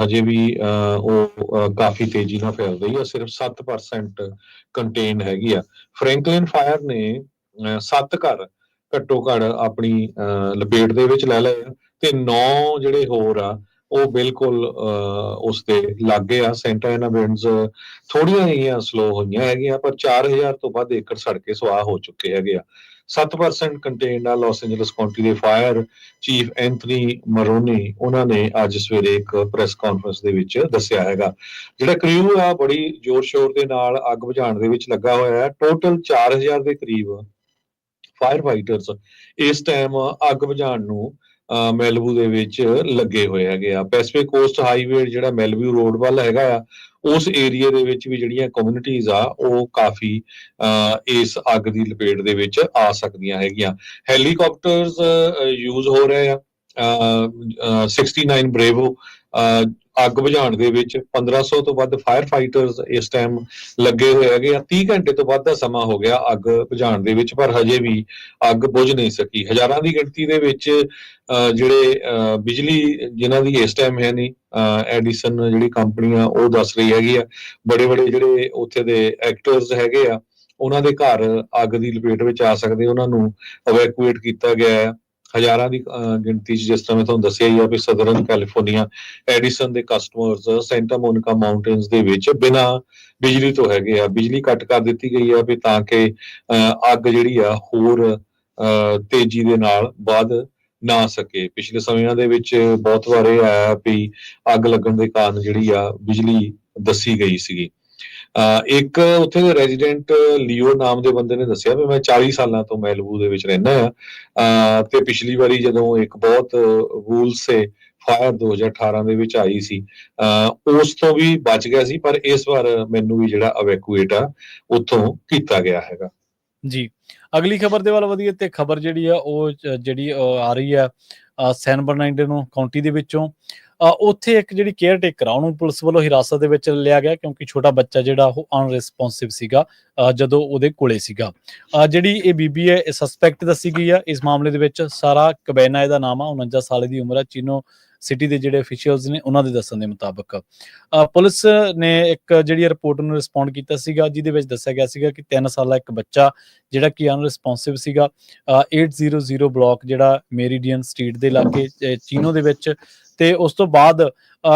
ਹਜੇ ਵੀ ਉਹ ਕਾਫੀ ਤੇਜ਼ੀ ਨਾਲ ਫੈਲ ਰਹੀ ਹੈ, ਸਿਰਫ 7% ਕੰਟੇਨ ਹੈਗੀ ਆ। ਫ੍ਰੈਂਕਲਿਨ ਫਾਇਰ ਨੇ 7 ਘਰ ਘੱਟੋ ਘੱਟ ਆਪਣੀ ਲਪੇਟ ਦੇ ਵਿੱਚ ਲੈ ਲਏ ਤੇ 9 ਜਿਹੜੇ ਹੋਰ ਆ ਉਹ ਬਿਲਕੁਲ ਉਸ ਦੇ ਲਾਗੇ ਆ। ਸੈਂਟਾ ਐਨਾ ਵਿੰਡਸ ਥੋੜੀਆਂ ਜਿਹੀਆਂ ਸਲੋ ਹੋਈਆਂ ਹੈਗੀਆਂ, ਪਰ 4000 ਤੋਂ ਵੱਧ ਏਕੜ ਸੜ ਕੇ ਸੁਆਹ ਹੋ ਚੁੱਕੇ ਹੈਗੇ ਆ। 7% ਕੰਟੇਨ ਆ ਲਾਸ ਐਂਜਲਸ ਕਾਉਂਟੀ ਦੇ ਫਾਇਰ ਚੀਫ ਐਂਥਨੀ ਮਰੋਨੀ, ਉਹਨਾਂ ਨੇ ਅੱਜ ਸਵੇਰੇ ਇੱਕ ਪ੍ਰੈਸ ਕਾਨਫਰੰਸ ਦੇ ਵਿੱਚ ਦੱਸਿਆ ਹੈਗਾ। ਜਿਹੜਾ ਕ੍ਰਿਊ ਆ ਬੜੀ ਜ਼ੋਰ ਸ਼ੋਰ ਦੇ ਨਾਲ ਅੱਗ ਬੁਝਾਉਣ ਦੇ ਵਿੱਚ ਲੱਗਾ ਹੋਇਆ ਹੈ। ਟੋਟਲ 4000 ਦੇ ਕਰੀਬ ਫਾਇਰ ਫਾਈਟਰਸ ਇਸ ਟਾਈਮ ਅੱਗ ਬੁਝਾਉਣ ਨੂੰ ਮੈਲਬੂ ਦੇ ਵਿੱਚ ਲੱਗੇ ਹੋਏ ਹੈਗੇ ਆ। ਪੈਸੀਫਿਕ ਕੋਸਟ ਹਾਈਵੇ ਜਿਹੜਾ ਮੈਲਬੂ ਰੋਡ ਵੱਲ ਹੈਗਾ ਆ, ਉਸ ਏਰੀਆ ਦੇ ਵਿੱਚ ਵੀ ਜਿਹੜੀਆਂ ਕਮਿਊਨਿਟੀਜ਼ ਆ ਉਹ ਕਾਫੀ ਇਸ ਅੱਗ ਦੀ ਲਪੇਟ ਦੇ ਵਿੱਚ ਆ ਸਕਦੀਆਂ ਹੈਗੀਆਂ। ਹੈਲੀਕਾਪਟਰਸ ਯੂਜ਼ ਹੋ ਰਹੇ ਆ। 69 ਬਰੇਵੋ ਅੱਗ ਬੁਝਾਉਣ ਦੇ ਵਿੱਚ 1500 ਤੋਂ ਵੱਧ ਫਾਇਰ ਫਾਈਟਰਸ ਇਸ ਟਾਈਮ ਲੱਗੇ ਹੋਏ ਹੈਗੇ ਆ। 30 ਘੰਟੇ ਤੋਂ ਵੱਧ ਦਾ ਸਮਾਂ ਹੋ ਗਿਆ ਅੱਗ ਬੁਝਾਉਣ ਦੇ ਵਿੱਚ, ਪਰ ਹਜੇ ਵੀ ਅੱਗ ਬੁਝ ਨਹੀਂ ਸਕੀ। ਹਜ਼ਾਰਾਂ ਦੀ ਗਿਣਤੀ ਦੇ ਵਿੱਚ ਜਿਹੜੇ ਬਿਜਲੀ ਜਿਨ੍ਹਾਂ ਦੀ ਇਸ ਟਾਈਮ ਹੈ ਨਹੀਂ, ਐਡੀਸਨ ਜਿਹੜੀ ਕੰਪਨੀ ਆ ਉਹ ਦੱਸ ਰਹੀ ਹੈਗੀ ਆ, ਬੜੇ ਬੜੇ ਜਿਹੜੇ ਉੱਥੇ ਦੇ ਐਕਟਰਸ ਹੈਗੇ ਆ ਉਹਨਾਂ ਦੇ ਘਰ ਅੱਗ ਦੀ ਲਪੇਟ ਵਿੱਚ ਆ ਸਕਦੇ, ਉਹਨਾਂ ਨੂੰ ਇਵੈਕੂਏਟ ਕੀਤਾ ਗਿਆ ਹੈ। ਹਜ਼ਾਰਾਂ ਦੀ ਗਿਣਤੀ 'ਚ, ਜਿਸ ਤਰ੍ਹਾਂ ਮੈਂ ਤੁਹਾਨੂੰ ਦੱਸਿਆ ਹੀ ਆ ਵੀ ਸਦਰਨ ਕੈਲੀਫੋਰਨੀਆ ਐਡੀਸਨ ਦੇ ਕਸਟਮਰਸ ਸੈਂਟਾ ਮੋਨਿਕਾ ਮਾਊਂਟੇਨਸ ਦੇ ਵਿੱਚ ਬਿਨਾਂ ਬਿਜਲੀ ਤੋਂ ਹੈਗੇ ਆ। ਬਿਜਲੀ ਕੱਟ ਕਰ ਦਿੱਤੀ ਗਈ ਆ ਵੀ ਤਾਂ ਕਿ ਅੱਗ ਜਿਹੜੀ ਆ ਹੋਰ ਤੇਜ਼ੀ ਦੇ ਨਾਲ ਵੱਧ ਨਾ ਸਕੇ। ਪਿਛਲੇ ਸਮਿਆਂ ਦੇ ਵਿੱਚ ਬਹੁਤ ਵਾਰ ਇਹ ਆਇਆ ਵੀ ਅੱਗ ਲੱਗਣ ਦੇ ਕਾਰਨ ਜਿਹੜੀ ਆ ਬਿਜਲੀ ਦੱਸੀ ਗਈ ਸੀਗੀ। ਇੱਕ ਉੱਥੇ ਦੇ ਰੈਜ਼ੀਡੈਂਟ ਲੀਓ ਨਾਮ ਦੇ ਬੰਦੇ ਨੇ ਦੱਸਿਆ ਵੀ ਮੈਂ 40 ਸਾਲਾਂ ਤੋਂ ਮੈਲਬੂ ਦੇ ਵਿੱਚ ਰਹਿੰਦਾ ਆ ਤੇ ਪਿਛਲੀ ਵਾਰੀ ਜਦੋਂ ਇੱਕ ਬਹੁਤ ਵੂਲਸੇ ਫਾਇਰ 2018 ਦੇ ਵਿੱਚ ਆਈ ਸੀ ਉਸ ਤੋਂ ਵੀ ਬਚ ਗਿਆ ਸੀ, ਪਰ ਇਸ ਵਾਰ ਮੈਨੂੰ ਵੀ ਜਿਹੜਾ ਇਵੈਕੂਏਟ ਆ ਉੱਥੋਂ ਕੀਤਾ ਗਿਆ ਹੈਗਾ। ਜੀ, ਅਗਲੀ ਖਬਰ ਦੇ ਵੱਲ ਵਧੀਏ ਤੇ ਖਬਰ ਜਿਹੜੀ ਆ ਉਹ ਜਿਹੜੀ ਆ ਰਹੀ ਆ ਸੈਨ ਬਰਨਾਰਡਿਨੋ ਕਾਉਂਟੀ ਦੇ ਵਿੱਚੋਂ। ਉੱਥੇ ਇੱਕ ਜਿਹੜੀ ਕੇਅਰ ਟੇਕਰ ਆ ਉਹਨੂੰ ਪੁਲਿਸ ਵੱਲੋਂ ਹਿਰਾਸਤ ਦੇ ਵਿੱਚ ਲਿਆ ਗਿਆ, ਕਿਉਂਕਿ ਛੋਟਾ ਬੱਚਾ ਜਿਹੜਾ ਉਹ ਅਨਰਿਸਪੌਂਸਿਵ ਸੀਗਾ ਜਦੋਂ ਉਹਦੇ ਕੋਲੇ ਸੀਗਾ। ਜਿਹੜੀ ਇਹ ਬੀਬੀ ਹੈ ਇਹ ਸਸਪੈਕਟ ਦੱਸੀ ਗਈ ਆ ਇਸ ਮਾਮਲੇ ਦੇ ਵਿੱਚ। ਸਾਰਾ ਕਬੈਨਾ ਇਹਦਾ ਨਾਮ ਆ, 49 ਸਾਲ ਦੀ ਉਮਰ ਆ। ਚੀਨੋ ਸਿਟੀ ਦੇ ਜਿਹੜੇ ਅਫੀਸ਼ੀਅਲਸ ਨੇ ਉਹਨਾਂ ਦੇ ਦੱਸਣ ਦੇ ਮੁਤਾਬਕ ਪੁਲਿਸ ਨੇ ਇੱਕ ਜਿਹੜੀ ਰਿਪੋਰਟ ਨੂੰ ਰਿਸਪੌਂਡ ਕੀਤਾ ਸੀਗਾ, ਜਿਹਦੇ ਵਿੱਚ ਦੱਸਿਆ ਗਿਆ ਸੀਗਾ ਕਿ 3 ਸਾਲਾ ਇੱਕ ਬੱਚਾ ਜਿਹੜਾ ਕਿ ਅਨਰਿਸਪੌਂਸਿਵ ਸੀਗਾ 800 ਬਲਾਕ ਜਿਹੜਾ ਮੇਰੀਡੀਅਨ ਸਟਰੀਟ ਦੇ ਇਲਾਕੇ ਚੀਨੋ ਦੇ ਵਿੱਚ। ਤੇ ਉਸ ਤੋਂ ਬਾਅਦ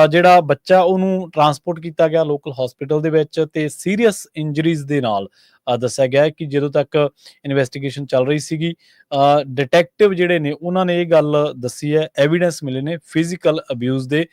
ਜਿਹੜਾ ਬੱਚਾ ਉਹਨੂੰ ਟਰਾਂਸਪੋਰਟ ਕੀਤਾ ਗਿਆ ਲੋਕਲ ਹਸਪੀਟਲ ਦੇ ਵਿੱਚ ਤੇ ਸੀਰੀਅਸ ਇੰਜਰੀਜ਼ ਦੇ ਨਾਲ ਦੱਸਿਆ ਗਿਆ ਕਿ ਜਦੋਂ ਤੱਕ ਇਨਵੈਸਟੀਗੇਸ਼ਨ ਚੱਲ ਰਹੀ ਸੀਗੀ ਡਿਟੈਕਟਿਵ ਜਿਹੜੇ ਨੇ ਉਹਨਾਂ ਨੇ ਇਹ ਗੱਲ ਦੱਸੀ ਹੈ, ਐਵੀਡੈਂਸ ਮਿਲੇ ਨੇ ਫਿਜ਼ੀਕਲ ਅਬਿਊਜ਼ ਦੇ,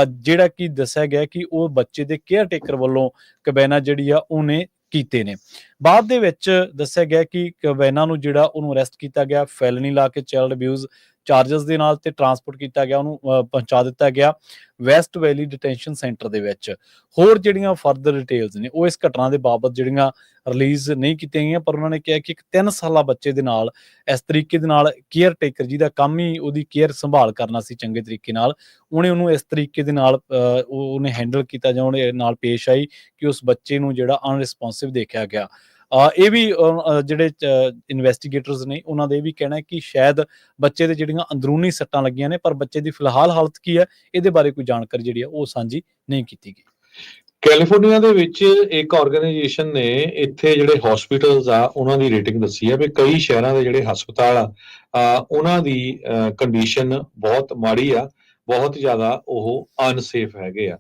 ਜਿਹੜਾ ਕਿ ਦੱਸਿਆ ਗਿਆ ਕਿ ਉਹ ਬੱਚੇ ਦੇ ਕੇਅਰ ਟੇਕਰ ਵੱਲੋਂ ਕਬੈਨਾ ਜਿਹੜੀ ਆ ਉਹਨੇ ਕੀਤੇ ਨੇ। ਬਾਅਦ ਦੇ ਵਿੱਚ ਦੱਸਿਆ ਗਿਆ ਕਿ ਕਬੈਨਾ ਨੂੰ ਜਿਹੜਾ ਉਹਨੂੰ ਅਰੈਸਟ ਕੀਤਾ ਗਿਆ ਫੈਲਨੀ ਲਾ ਕੇ ਚਾਈਲਡ ਅਬਿਊਜ਼ ਚਾਰਜਸ ਦੇ ਨਾਲ ਤੇ ਟਰਾਂਸਪੋਰਟ ਕੀਤਾ ਗਿਆ, ਉਹਨੂੰ ਪਹੁੰਚਾ ਦਿੱਤਾ ਗਿਆ ਵੈਸਟ ਵੈਲੀ ਡਿਟੈਂਸ਼ਨ ਸੈਂਟਰ ਦੇ ਵਿੱਚ। ਹੋਰ ਜਿਹੜੀਆਂ ਫਰਦਰ ਡਿਟੇਲਸ ਨੇ ਉਹ ਇਸ ਘਟਨਾ ਦੇ ਬਾਬਤ ਜਿਹੜੀਆਂ ਰਿਲੀਜ਼ ਨਹੀਂ ਕੀਤੀਆਂ ਗਈਆਂ, ਪਰ ਉਹਨਾਂ ਨੇ ਕਿਹਾ ਕਿ ਇੱਕ 3 ਸਾਲਾ ਬੱਚੇ ਦੇ ਨਾਲ ਇਸ ਤਰੀਕੇ ਦੇ ਨਾਲ ਕੇਅਰ ਟੇਕਰ ਜਿਹਦਾ ਕੰਮ ਹੀ ਉਹਦੀ ਕੇਅਰ ਸੰਭਾਲ ਕਰਨਾ ਸੀ ਚੰਗੇ ਤਰੀਕੇ ਨਾਲ, ਉਹਨੂੰ ਇਸ ਤਰੀਕੇ ਦੇ ਨਾਲ ਉਹਨੇ ਹੈਂਡਲ ਕੀਤਾ ਜਾਂ ਉਹਦੇ ਨਾਲ ਪੇਸ਼ ਆਈ ਕਿ ਉਸ ਬੱਚੇ ਨੂੰ ਜਿਹੜਾ ਅਨਰਿਸਪੌਂਸਿਵ ਦੇਖਿਆ ਗਿਆ। ਇਹ ਵੀ ਜਿਹੜੇ ਇਨਵੈਸਟੀਗੇਟਰਸ ਨੇ ਉਹਨਾਂ ਦਾ ਇਹ ਵੀ ਕਹਿਣਾ ਹੈ ਕਿ ਸ਼ਾਇਦ ਬੱਚੇ ਦੇ ਜਿਹੜੀਆਂ ਅੰਦਰੂਨੀ ਸੱਟਾਂ ਲੱਗੀਆਂ ਨੇ, ਪਰ ਬੱਚੇ ਦੀ ਫਿਲਹਾਲ ਹਾਲਤ ਕੀ ਹੈ ਇਹਦੇ ਬਾਰੇ ਕੋਈ ਜਾਣਕਾਰੀ ਜਿਹੜੀ ਆ ਉਹ ਸਾਂਝੀ ਨਹੀਂ ਕੀਤੀ ਗਈ। ਕੈਲੀਫੋਰਨੀਆ ਦੇ ਵਿੱਚ ਇੱਕ ਆਰਗੇਨਾਈਜੇਸ਼ਨ ਨੇ ਇੱਥੇ ਜਿਹੜੇ ਹਸਪੀਟਲਸ ਆ ਉਹਨਾਂ ਦੀ ਰੇਟਿੰਗ ਦੱਸੀ ਹੈ ਵੀ ਕਈ ਸ਼ਹਿਰਾਂ ਦੇ ਜਿਹੜੇ ਹਸਪਤਾਲ ਆ ਉਹਨਾਂ ਦੀ ਕੰਡੀਸ਼ਨ ਬਹੁਤ ਮਾੜੀ ਆ, ਬਹੁਤ ਜ਼ਿਆਦਾ ਉਹ ਅਨਸੇਫ ਹੈਗੇ ਆ।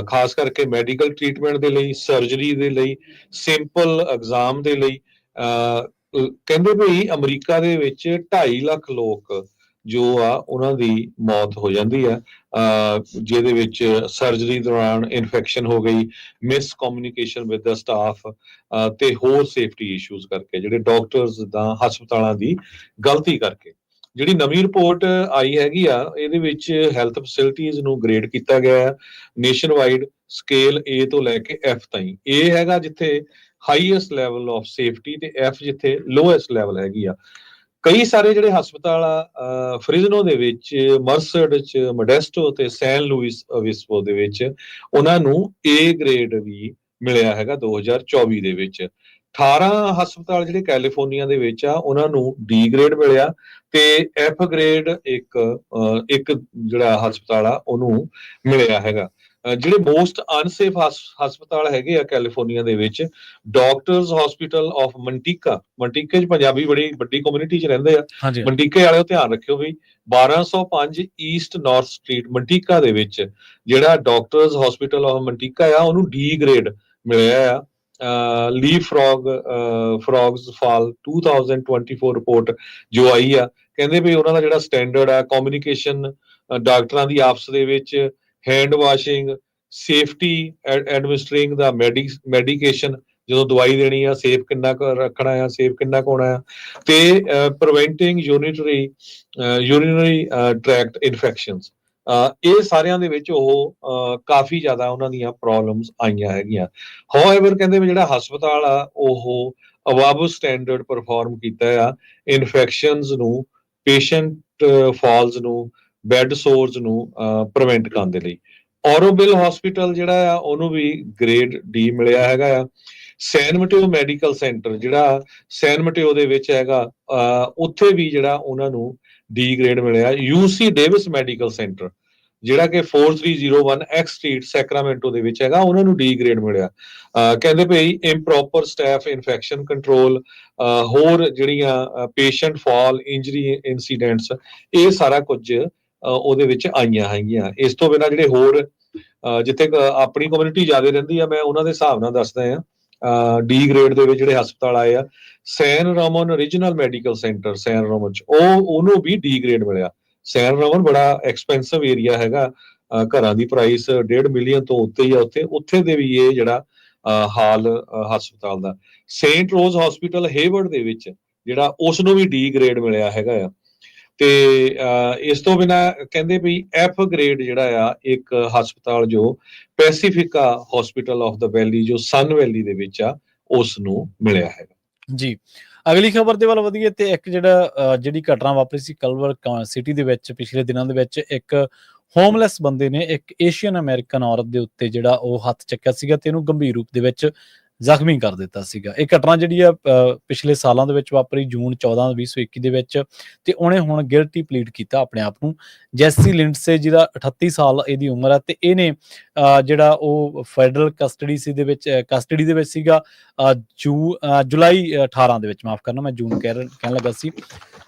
ਖਾਸ ਕਰਕੇ ਮੈਡੀਕਲ ਟ੍ਰੀਟਮੈਂਟ ਦੇ ਲਈ, ਸਰਜਰੀ ਦੇ ਲਈ, ਸਿੰਪਲ ਐਗਜ਼ਾਮ ਦੇ ਲਈ। ਕਹਿੰਦੇ ਵੀ ਅਮਰੀਕਾ ਦੇ ਵਿੱਚ 2.5 ਲੱਖ ਲੋਕ ਜੋ ਆ ਉਹਨਾਂ ਦੀ ਮੌਤ ਹੋ ਜਾਂਦੀ ਆ, ਜਿਹਦੇ ਵਿੱਚ ਸਰਜਰੀ ਦੌਰਾਨ ਇਨਫੈਕਸ਼ਨ ਹੋ ਗਈ, miss communication with the staff ਤੇ ਹੋਰ ਸੇਫਟੀ ਇਸ਼ੂਜ਼ ਕਰਕੇ, ਜਿਹੜੇ ਡਾਕਟਰਸ ਦਾ ਹਸਪਤਾਲਾਂ ਦੀ ਗਲਤੀ ਕਰਕੇ। ਜਿਹੜੀ ਨਵੀਂ ਰਿਪੋਰਟ ਆਈ ਹੈਗੀ ਆ ਇਹਦੇ ਵਿੱਚ ਹੈਲਥ ਫੈਸਿਲਿਟੀਜ਼ ਨੂੰ ਗ੍ਰੇਡ ਕੀਤਾ ਗਿਆ ਹੈ ਨੇਸ਼ਨ ਵਾਈਡ ਸਕੇਲ A ਤੋਂ ਲੈ ਕੇ F ਤਾਈਂ। A ਹੈਗਾ ਜਿੱਥੇ ਹਾਈਐਸਟ ਲੈਵਲ ਆਫ ਸੇਫਟੀ ਤੇ F ਜਿੱਥੇ ਲੋਐਸਟ ਲੈਵਲ ਹੈਗੀ ਆ। ਕਈ ਸਾਰੇ ਜਿਹੜੇ ਹਸਪਤਾਲ ਆ ਫ੍ਰਿਜ਼ਨੋ ਦੇ ਵਿੱਚ, ਮਰਸਡ ਚ, ਮੋਡੈਸਟੋ ਤੇ ਸੈਨ ਲੂਇਸ ਓਬਿਸਪੋ ਦੇ ਵਿੱਚ ਉਹਨਾਂ ਨੂੰ A ਗ੍ਰੇਡ ਵੀ ਮਿਲਿਆ ਹੈਗਾ 2024 ਦੇ ਵਿੱਚ। 18 ਹਸਪਤਾਲ ਜਿਹੜੇ ਕੈਲੀਫੋਰਨੀਆ ਦੇ ਵਿੱਚ ਆ ਉਹਨਾਂ ਨੂੰ D ਗ੍ਰੇਡ ਮਿਲਿਆ ਤੇ F ਗ੍ਰੇਡ ਇੱਕ ਜਿਹੜਾ ਹਸਪਤਾਲ ਆ ਉਹਨੂੰ ਮਿਲਿਆ ਹੈਗਾ। ਜਿਹੜੇ ਮੋਸਟ ਅਨਸੇਫ ਹਸਪਤਾਲ ਹੈਗੇ ਆ ਕੈਲੀਫੋਰਨੀਆ ਦੇ ਵਿੱਚ, ਡਾਕਟਰਸ ਹਸਪੀਟਲ ਆਫ ਮੰਟੀਕਾ ਚ ਪੰਜਾਬੀ ਬੜੀ ਵੱਡੀ ਕਮਿਊਨਿਟੀ ਚ ਰਹਿੰਦੇ ਆ, ਮੰਟੀਕੇ ਵਾਲਿਓ ਧਿਆਨ ਰੱਖਿਓ ਵੀ 1205 ਈਸਟ ਨਾਰਥ ਸਟਰੀਟ ਮੰਟੀਕਾ ਦੇ ਵਿੱਚ ਜਿਹੜਾ ਡਾਕਟਰਸ ਹਸਪੀਟਲ ਆਫ ਮੰਟੀਕਾ ਆ ਉਹਨੂੰ D ਗ੍ਰੇਡ ਮਿਲਿਆ ਆ। ਲੀ ਫਰੌਗਸ ਫਾਲ 2024 ਰਿਪੋਰਟ ਜੋ ਆਈ ਆ, ਕਹਿੰਦੇ ਵੀ ਉਹਨਾਂ ਦਾ ਜਿਹੜਾ ਸਟੈਂਡਰਡ ਆ ਕਮਿਊਨੀਕੇਸ਼ਨ, ਡਾਕਟਰਾਂ ਦੀ ਆਪਸ ਦੇ ਵਿੱਚ, ਹੈਂਡ ਵਾਸ਼ਿੰਗ, ਸੇਫਟੀ ਐਡਮਿਨਿਸਟਰਿੰਗ ਦਾ ਮੈਡੀਕੇਸ਼ਨ, ਜਦੋਂ ਦਵਾਈ ਦੇਣੀ ਆ ਸੇਫ ਕਿੰਨਾ ਕੁ ਰੱਖਣਾ ਆ, ਸੇਫ ਕਿੰਨਾ ਕੁ ਹੋਣਾ ਆ, ਤੇ ਪ੍ਰੀਵੈਂਟਿੰਗ ਯੂਰੀਨਰੀ ਟ੍ਰੈਕਟ ਇਨਫੈਕਸ਼ਨਸ, ਇਹ ਸਾਰਿਆਂ ਦੇ ਵਿੱਚ ਉਹ ਕਾਫੀ ਜ਼ਿਆਦਾ ਉਹਨਾਂ ਦੀਆਂ ਪ੍ਰੋਬਲਮਸ ਆਈਆਂ ਹੈਗੀਆਂ। ਹਾਊਐਵਰ ਕਹਿੰਦੇ ਵੀ ਜਿਹੜਾ ਹਸਪਤਾਲ ਆ ਉਹ ਅਬਵ ਸਟੈਂਡਰਡ ਪਰਫਾਰਮ ਕੀਤਾ ਆ ਇਨਫੈਕਸ਼ਨਸ ਨੂੰ, ਪੇਸ਼ੈਂਟ ਫਾਲਸ ਨੂੰ, ਬੈੱਡ ਸੋਰਸ ਨੂੰ ਪ੍ਰੀਵੈਂਟ ਕਰਨ ਦੇ ਲਈ। ਔਰੋਬਿਲ ਹਸਪੀਟਲ ਜਿਹੜਾ ਆ ਉਹਨੂੰ ਵੀ ਗ੍ਰੇਡ D ਮਿਲਿਆ ਹੈਗਾ ਆ। ਸੈਨ ਮਟਿਓ ਮੈਡੀਕਲ ਸੈਂਟਰ ਜਿਹੜਾ ਸੈਨ ਮਟਿਓ ਦੇ ਵਿੱਚ ਹੈਗਾ, ਉੱਥੇ ਵੀ ਜਿਹੜਾ ਉਹਨਾਂ ਨੂੰ D ਗ੍ਰੇਡ ਮਿਲਿਆ। UC ਡੇਵਿਸ ਮੈਡੀਕਲ ਸੈਂਟਰ ਜਿਹੜਾ ਕਿ 4301 ਐਕਸ ਸਟਰੀਟ ਸੈਕਰਾਮੈਂਟੋ ਦੇ ਵਿੱਚ ਹੈਗਾ, ਉਹਨਾਂ ਨੂੰ D ਗ੍ਰੇਡ ਮਿਲਿਆ। ਕਹਿੰਦੇ ਭਈ ਇੰਪ੍ਰੋਪਰ ਸਟਾਫ, ਇਨਫੈਕਸ਼ਨ ਕੰਟਰੋਲ, ਹੋਰ ਜਿਹੜੀਆਂ ਪੇਸ਼ੈਂਟ ਫਾਲ ਇੰਜਰੀ ਇਨਸੀਡੈਂਟਸ, ਇਹ ਸਾਰਾ ਕੁਝ ਉਹਦੇ ਵਿੱਚ ਆਈਆਂ ਹੈਗੀਆਂ। ਇਸ ਤੋਂ ਬਿਨਾਂ ਜਿਹੜੇ ਹੋਰ ਜਿੱਥੇ ਆਪਣੀ ਕਮਿਊਨਿਟੀ ਜ਼ਿਆਦਾ ਰਹਿੰਦੀ ਆ, ਮੈਂ ਉਹਨਾਂ ਦੇ ਹਿਸਾਬ ਨਾਲ ਦੱਸਦਾ ਆ। D ਗ੍ਰੇਡ ਦੇ ਵਿੱਚ ਜਿਹੜੇ ਹਸਪਤਾਲ ਆਏ ਆ, ਸੈਨ ਰਾਮਨ ਰੀਜਨਲ ਮੈਡੀਕਲ ਸੈਂਟਰ ਸੈਨ ਰਾਮਨ ਚ, ਉਹਨੂੰ ਵੀ D ਗ੍ਰੇਡ ਮਿਲਿਆ। ਸੈਨ ਰਾਮਨ ਬੜਾ ਐਕਸਪੈਂਸਿਵ ਏਰੀਆ ਹੈਗਾ, ਘਰਾਂ ਦੀ ਪ੍ਰਾਈਸ 1.5 ਮਿਲੀਅਨ ਤੋਂ ਉੱਤੇ ਹੀ ਆ ਉੱਥੇ ਦੇ ਵੀ ਇਹ ਜਿਹੜਾ ਹਾਲ ਹਸਪਤਾਲ ਦਾ। ਸੇਂਟ ਰੋਜ਼ ਹਸਪੀਟਲ ਹੇਵਰਡ ਦੇ ਵਿੱਚ ਜਿਹੜਾ ਉਸ ਨੂੰ ਵੀ D ਗ੍ਰੇਡ ਮਿਲਿਆ ਹੈਗਾ ਆ। ਤੇ ਇਸ ਤੋਂ ਬਿਨਾਂ ਕਹਿੰਦੇ ਵੀ F ਗ੍ਰੇਡ ਜਿਹੜਾ ਆ ਇੱਕ ਹਸਪਤਾਲ ਜੋ ਪੈਸੀਫਿਕਾ ਹਸਪੀਟਲ ਆਫ ਦਾ ਵੈਲੀ ਜੋ ਸਨ ਵੈਲੀ ਦੇ ਵਿੱਚ ਆ ਉਸ ਨੂੰ ਮਿਲਿਆ ਹੈਗਾ। ਜੀ, ਅਗਲੀ ਖਬਰ ਦੇ ਵੱਲ ਵਧੀਏ ਤੇ ਇੱਕ ਜਿਹੜੀ ਘਟਨਾ ਵਾਪਰੀ ਸੀ ਕਲਵਰ ਸਿਟੀ ਦੇ ਵਿੱਚ ਪਿਛਲੇ ਦਿਨਾਂ ਦੇ ਵਿੱਚ, ਇੱਕ ਹੋਮਲੈਸ ਬੰਦੇ ਨੇ ਇੱਕ ਏਸ਼ੀਅਨ ਅਮਰੀਕਨ ਔਰਤ ਦੇ ਉੱਤੇ ਜਿਹੜਾ ਉਹ ਹੱਥ ਚੱਕਿਆ ਸੀਗਾ ਤੇ ਇਹਨੂੰ ਗੰਭੀਰ ਰੂਪ ਦੇ ਵਿੱਚ ਜ਼ਖਮੀ ਕਰ ਦਿੱਤਾ ਸੀਗਾ। ਇਹ ਘਟਨਾ ਜਿਹੜੀ ਆ ਪਿਛਲੇ ਸਾਲਾਂ ਦੇ ਵਿੱਚ ਵਾਪਰੀ, ਜੂਨ 14, 2021 ਦੇ ਵਿੱਚ, ਤੇ ਉਹਨੇ ਹੁਣ ਗਿਲਟੀ ਪਲੀਡ ਕੀਤਾ ਆਪਣੇ ਆਪ ਨੂੰ। ਜੈਸੀ ਲਿੰਡਸੇ ਜਿਹਦਾ 38 ਸਾਲ ਇਹਦੀ ਉਮਰ ਹੈ ਤੇ ਇਹਨੇ ਜਿਹੜਾ ਉਹ ਫੈਡਰਲ ਕਸਟਡੀ ਦੇ ਵਿੱਚ ਸੀਗਾ ਜੁਲਾਈ 18 ਦੇ ਵਿੱਚ, ਮਾਫ ਕਰਨਾ ਮੈਂ ਜੂਨ ਕਹਿਣ ਲੱਗਾ ਸੀ,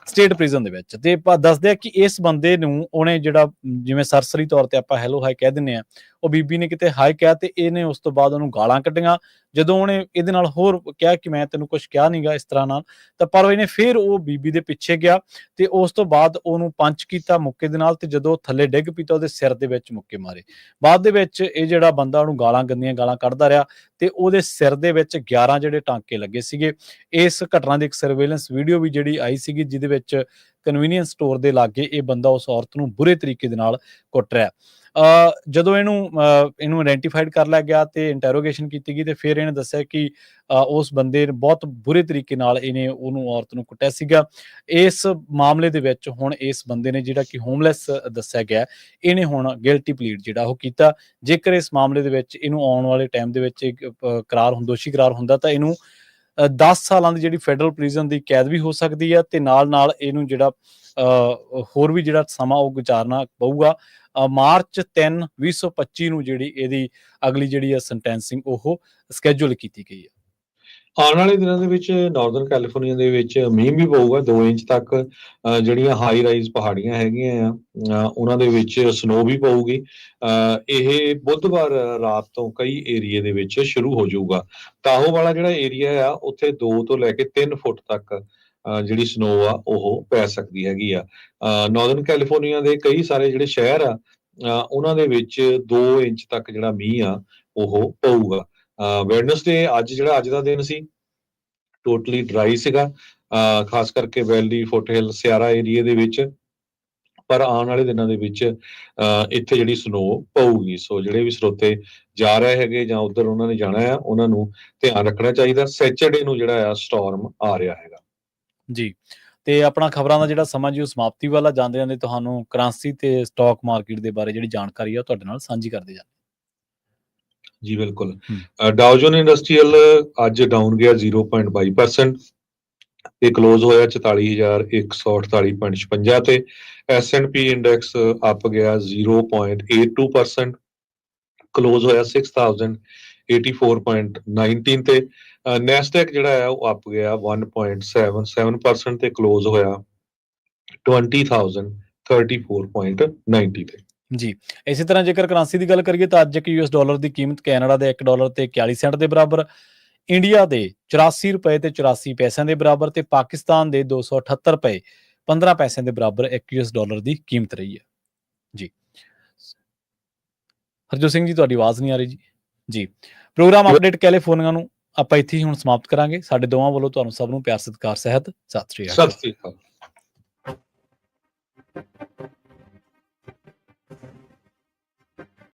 ਸਟੇਟ ਪ੍ਰਿਜ਼ਨ ਦੇ ਵਿੱਚ। ਤੇ ਦੱਸਦੇ ਆ ਕਿ ਇਸ ਬੰਦੇ ਨੂੰ ਉਹਨੇ ਜਿਹੜਾ ਜਿਵੇਂ ਸਰਸਰੀ ਤੌਰ ਤੇ ਆਪਾਂ ਹੈਲੋ ਹਾਈ ਕਹਿ ਦਿੰਦੇ ਆ, ਉਹ ਬੀਬੀ ਨੇ ਕਿਤੇ ਹਾਈ ਕਿਹਾ ਤੇ ਇਹਨੇ ਉਸ ਤੋਂ ਬਾਅਦ ਉਹਨੂੰ ਗਾਲਾਂ ਕੱਢੀਆਂ। ਜਦੋਂ ਉਹਨੇ ਇਹਦੇ ਨਾਲ ਹੋਰ ਕਿਹਾ ਕਿ ਮੈਂ ਤੈਨੂੰ ਕੁਝ ਕਿਹਾ ਨਹੀਂਗਾ ਇਸ ਤਰ੍ਹਾਂ ਨਾਲ, ਤਾਂ ਪਰ ਇਹਨੇ ਫਿਰ ਉਹ ਬੀਬੀ ਦੇ ਪਿੱਛੇ ਗਿਆ ਤੇ ਉਸ ਤੋਂ ਬਾਅਦ ਉਹਨੂੰ ਪੰਚ ਕੀਤਾ ਮੁੱਕੇ ਦੇ ਨਾਲ, ਤੇ ਜਦੋਂ ਥੱਲੇ ਡਿੱਗ ਪਈ ਤਾਂ ਉਹਦੇ ਸਿਰ ਦੇ ਵਿੱਚ ਮੁੱਕੇ ਮਾਰੇ। ਬਾਅਦ ਦੇ ਵਿੱਚ ਇਹ ਜਿਹੜਾ ਬੰਦਾ ਉਹਨੂੰ ਗਾਲਾਂ ਕੱਢਦਾ ਰਿਹਾ ਤੇ ਉਹਦੇ ਸਿਰ ਦੇ ਵਿੱਚ 11 ਜਿਹੜੇ ਟਾਂਕੇ ਲੱਗੇ ਸੀਗੇ। ਇਸ ਘਟਨਾ ਦੀ ਇੱਕ ਸਰਵੇਲੈਂਸ ਵੀਡੀਓ ਵੀ ਜਿਹੜੀ ਆਈ ਸੀਗੀ, ਜਿਹਦੇ ਵਿੱਚ ਕਨਵੀਨੀਅੰਸ ਸਟੋਰ ਦੇ ਲਾਗੇ ਇਹ ਬੰਦਾ ਉਸ ਔਰਤ ਨੂੰ ਬੁਰੇ ਤਰੀਕੇ ਦੇ ਨਾਲ ਕੁੱਟ ਰਿਹਾ। ਜਦੋਂ ਇਹਨੂੰ ਆਇਡੈਂਟੀਫਾਈਡ ਕਰ ਲਿਆ ਗਿਆ ਤੇ ਇੰਟਰੋਗੇਸ਼ਨ ਕੀਤੀ ਗਈ, ਤੇ ਫਿਰ ਇਹਨੇ ਦੱਸਿਆ ਕਿ ਉਸ ਬੰਦੇ ਨੇ ਬਹੁਤ ਬੁਰੇ ਤਰੀਕੇ ਨਾਲ ਇਹਨੇ ਉਹਨੂੰ ਔਰਤ ਨੂੰ ਕੁੱਟਿਆ ਸੀਗਾ। ਇਸ ਮਾਮਲੇ ਦੇ ਵਿੱਚ ਹੁਣ ਇਸ ਬੰਦੇ ਨੇ, ਜਿਹੜਾ ਕਿ ਹੋਮਲੈਸ ਦੱਸਿਆ ਗਿਆ, ਇਹਨੇ ਹੁਣ ਗਿਲਟੀ ਪਲੀਡ ਜਿਹੜਾ ਉਹ ਕੀਤਾ। ਜੇਕਰ ਇਸ ਮਾਮਲੇ ਦੇ ਵਿੱਚ ਇਹਨੂੰ ਆਉਣ ਵਾਲੇ ਟਾਈਮ ਦੇ ਵਿੱਚ ਦੋਸ਼ੀ ਕਰਾਰ ਹੁੰਦਾ ਤਾਂ ਇਹਨੂੰ 10 ਸਾਲਾਂ ਦੀ ਜਿਹੜੀ ਫੈਡਰਲ ਪ੍ਰਿਜ਼ਨ ਦੀ ਕੈਦ ਵੀ ਹੋ ਸਕਦੀ ਹੈ, ਤੇ ਨਾਲ ਇਹਨੂੰ ਜਿਹੜਾ ਹੋਰ ਵੀ ਜਿਹੜਾ ਸਮਾਂ ਉਹ ਗੁਜ਼ਾਰਨਾ ਪਊਗਾ। ਮਾਰਚ 3, 2025 ਨੂੰ ਜਿਹੜੀ ਇਹਦੀ ਅਗਲੀ ਜਿਹੜੀ ਸੈਂਟੈਂਸਿੰਗ ਉਹ ਸਕੈਜੂਲ ਕੀਤੀ ਗਈ ਹੈ। ਆਉਣ ਵਾਲੇ ਦਿਨਾਂ ਦੇ ਵਿੱਚ ਨਾਰਥਰਨ ਕੈਲੀਫੋਰਨੀਆ ਦੇ ਵਿੱਚ ਮੀਂਹ ਵੀ ਪਊਗਾ 2 ਇੰਚ ਤੱਕ। ਜਿਹੜੀਆਂ ਹਾਈ ਰਾਈਜ਼ ਪਹਾੜੀਆਂ ਹੈਗੀਆਂ ਆ ਉਹਨਾਂ ਦੇ ਵਿੱਚ ਸਨੋ ਵੀ ਪਊਗੀ। ਇਹ ਬੁੱਧਵਾਰ ਰਾਤ ਤੋਂ ਕਈ ਏਰੀਏ ਦੇ ਵਿੱਚ ਸ਼ੁਰੂ ਹੋ ਜਾਊਗਾ। ਤਾਹੋ ਵਾਲਾ ਜਿਹੜਾ ਏਰੀਆ ਆ ਉੱਥੇ 2 ਤੋਂ ਲੈ ਕੇ 3 ਫੁੱਟ ਤੱਕ ਜਿਹੜੀ ਸਨੋ ਆ ਉਹ ਪੈ ਸਕਦੀ ਹੈਗੀ ਆ। ਨਾਰਥਰਨ ਕੈਲੀਫੋਰਨੀਆ ਦੇ ਕਈ ਸਾਰੇ ਜਿਹੜੇ ਸ਼ਹਿਰ ਆ ਉਹਨਾਂ ਦੇ ਵਿੱਚ 2 ਇੰਚ ਤੱਕ ਜਿਹੜਾ ਮੀਂਹ ਆ ਉਹ ਪਊਗਾ। ਵੈਡਨਸਡੇ ਅੱਜ ਦਾ ਦਿਨ ਸੀ ਟੋਟਲੀ ਡਰਾਈ ਸੀਗਾ, ਖਾਸ ਕਰਕੇ ਵੈਲੀ, ਫੁੱਟਹਿਲ, ਸਿਆਰਾ ਏਰੀਏ ਦੇ ਵਿੱਚ। ਪਰ ਆਉਣ ਵਾਲੇ ਦਿਨਾਂ ਦੇ ਵਿੱਚ ਇੱਥੇ ਜਿਹੜੀ ਸਨੋ ਪਊਗੀ। ਸੋ ਜਿਹੜੇ ਵੀ ਸਰੋਤੇ ਜਾ ਰਹੇ ਹੈਗੇ ਜਾਂ ਉੱਧਰ ਉਹਨਾਂ ਨੇ ਜਾਣਾ ਆ, ਉਹਨਾਂ ਨੂੰ ਧਿਆਨ ਰੱਖਣਾ ਚਾਹੀਦਾ। ਸੈਚਰਡੇ ਨੂੰ ਜਿਹੜਾ ਆ ਸਟਾਰਮ ਆ ਰਿਹਾ ਹੈਗਾ ਜੀ। ਤੇ ਆਪਣਾ ਖਬਰਾਂ ਦਾ ਜਿਹੜਾ ਸਮਾਂ ਜੀ ਉਹ ਸਮਾਪਤੀ ਵਾਲਾ, ਜਾਂਦੇ ਤੁਹਾਨੂੰ ਕਰੰਸੀ ਤੇ ਸਟਾਕ ਮਾਰਕੀਟ ਦੇ ਬਾਰੇ ਜਿਹੜੀ ਜਾਣਕਾਰੀ ਆ ਤੁਹਾਡੇ ਨਾਲ ਸਾਂਝੀ ਕਰਦੇ ਜਾਂਦੇ ਜੀ। ਬਿਲਕੁਲ। ਡਾਓ ਜੋਨ ਇੰਡਸਟਰੀਅਲ ਅੱਜ ਡਾਊਨ ਗਿਆ 0.22% ਤੇ ਕਲੋਜ਼ ਹੋਇਆ 44,148.56 ਤੇ। S&P ਇੰਡੈਕਸ ਅਪ ਗਿਆ 0.82%, ਕਲੋਜ਼ ਹੋਇਆ 6084.19 ਤੇ। ਨੈਸਡੈਕ ਜਿਹੜਾ ਹੈ ਉਹ ਅਪ ਗਿਆ 1.77% ਤੇ ਕਲੋਜ਼ ਹੋਇਆ 20,034.90 ਤੇ। ਜੀ। ਇਸੇ ਤਰ੍ਹਾਂ ਜੇਕਰ ਕਰੰਸੀ ਦੀ ਗੱਲ ਕਰੀਏ ਤਾਂ ਅੱਜ ਇੱਕ US ਡਾਲਰ ਦੀ ਕੀਮਤ ਕੈਨੇਡਾ ਦੇ $1 ਤੇ 41 ਸੈਂਟ ਦੇ ਬਰਾਬਰ, ਇੰਡੀਆ ਦੇ 84 ਰੁਪਏ ਤੇ 84 ਪੈਸਿਆਂ ਦੇ ਬਰਾਬਰ, ਤੇ ਪਾਕਿਸਤਾਨ ਦੇ 278 ਰੁਪਏ 15 ਪੈਸਿਆਂ ਦੇ ਬਰਾਬਰ ਇੱਕ US ਡਾਲਰ ਦੀ ਕੀਮਤ ਰਹੀ ਹੈ। ਜੀ। ਹਰਜੋਤ ਸਿੰਘ ਜੀ, ਤੁਹਾਡੀ ਆਵਾਜ਼ ਨਹੀਂ ਆ ਰਹੀ ਜੀ। ਜੀ। ਪ੍ਰੋਗਰਾਮ ਅਪਡੇਟ ਕੈਲੀਫੋਰਨੀਆ ਨੂੰ ਆਪਾਂ ਇੱਥੇ ਹੀ ਹੁਣ ਸਮਾਪਤ ਕਰਾਂਗੇ। ਸਾਡੇ ਦੋਵਾਂ ਵੱਲੋਂ ਤੁਹਾਨੂੰ ਸਭ ਨੂੰ ਪਿਆਰ ਸਤਿਕਾਰ ਸਹਿਤ ਸਤਿ ਸ਼੍ਰੀ ਅਕਾਲ।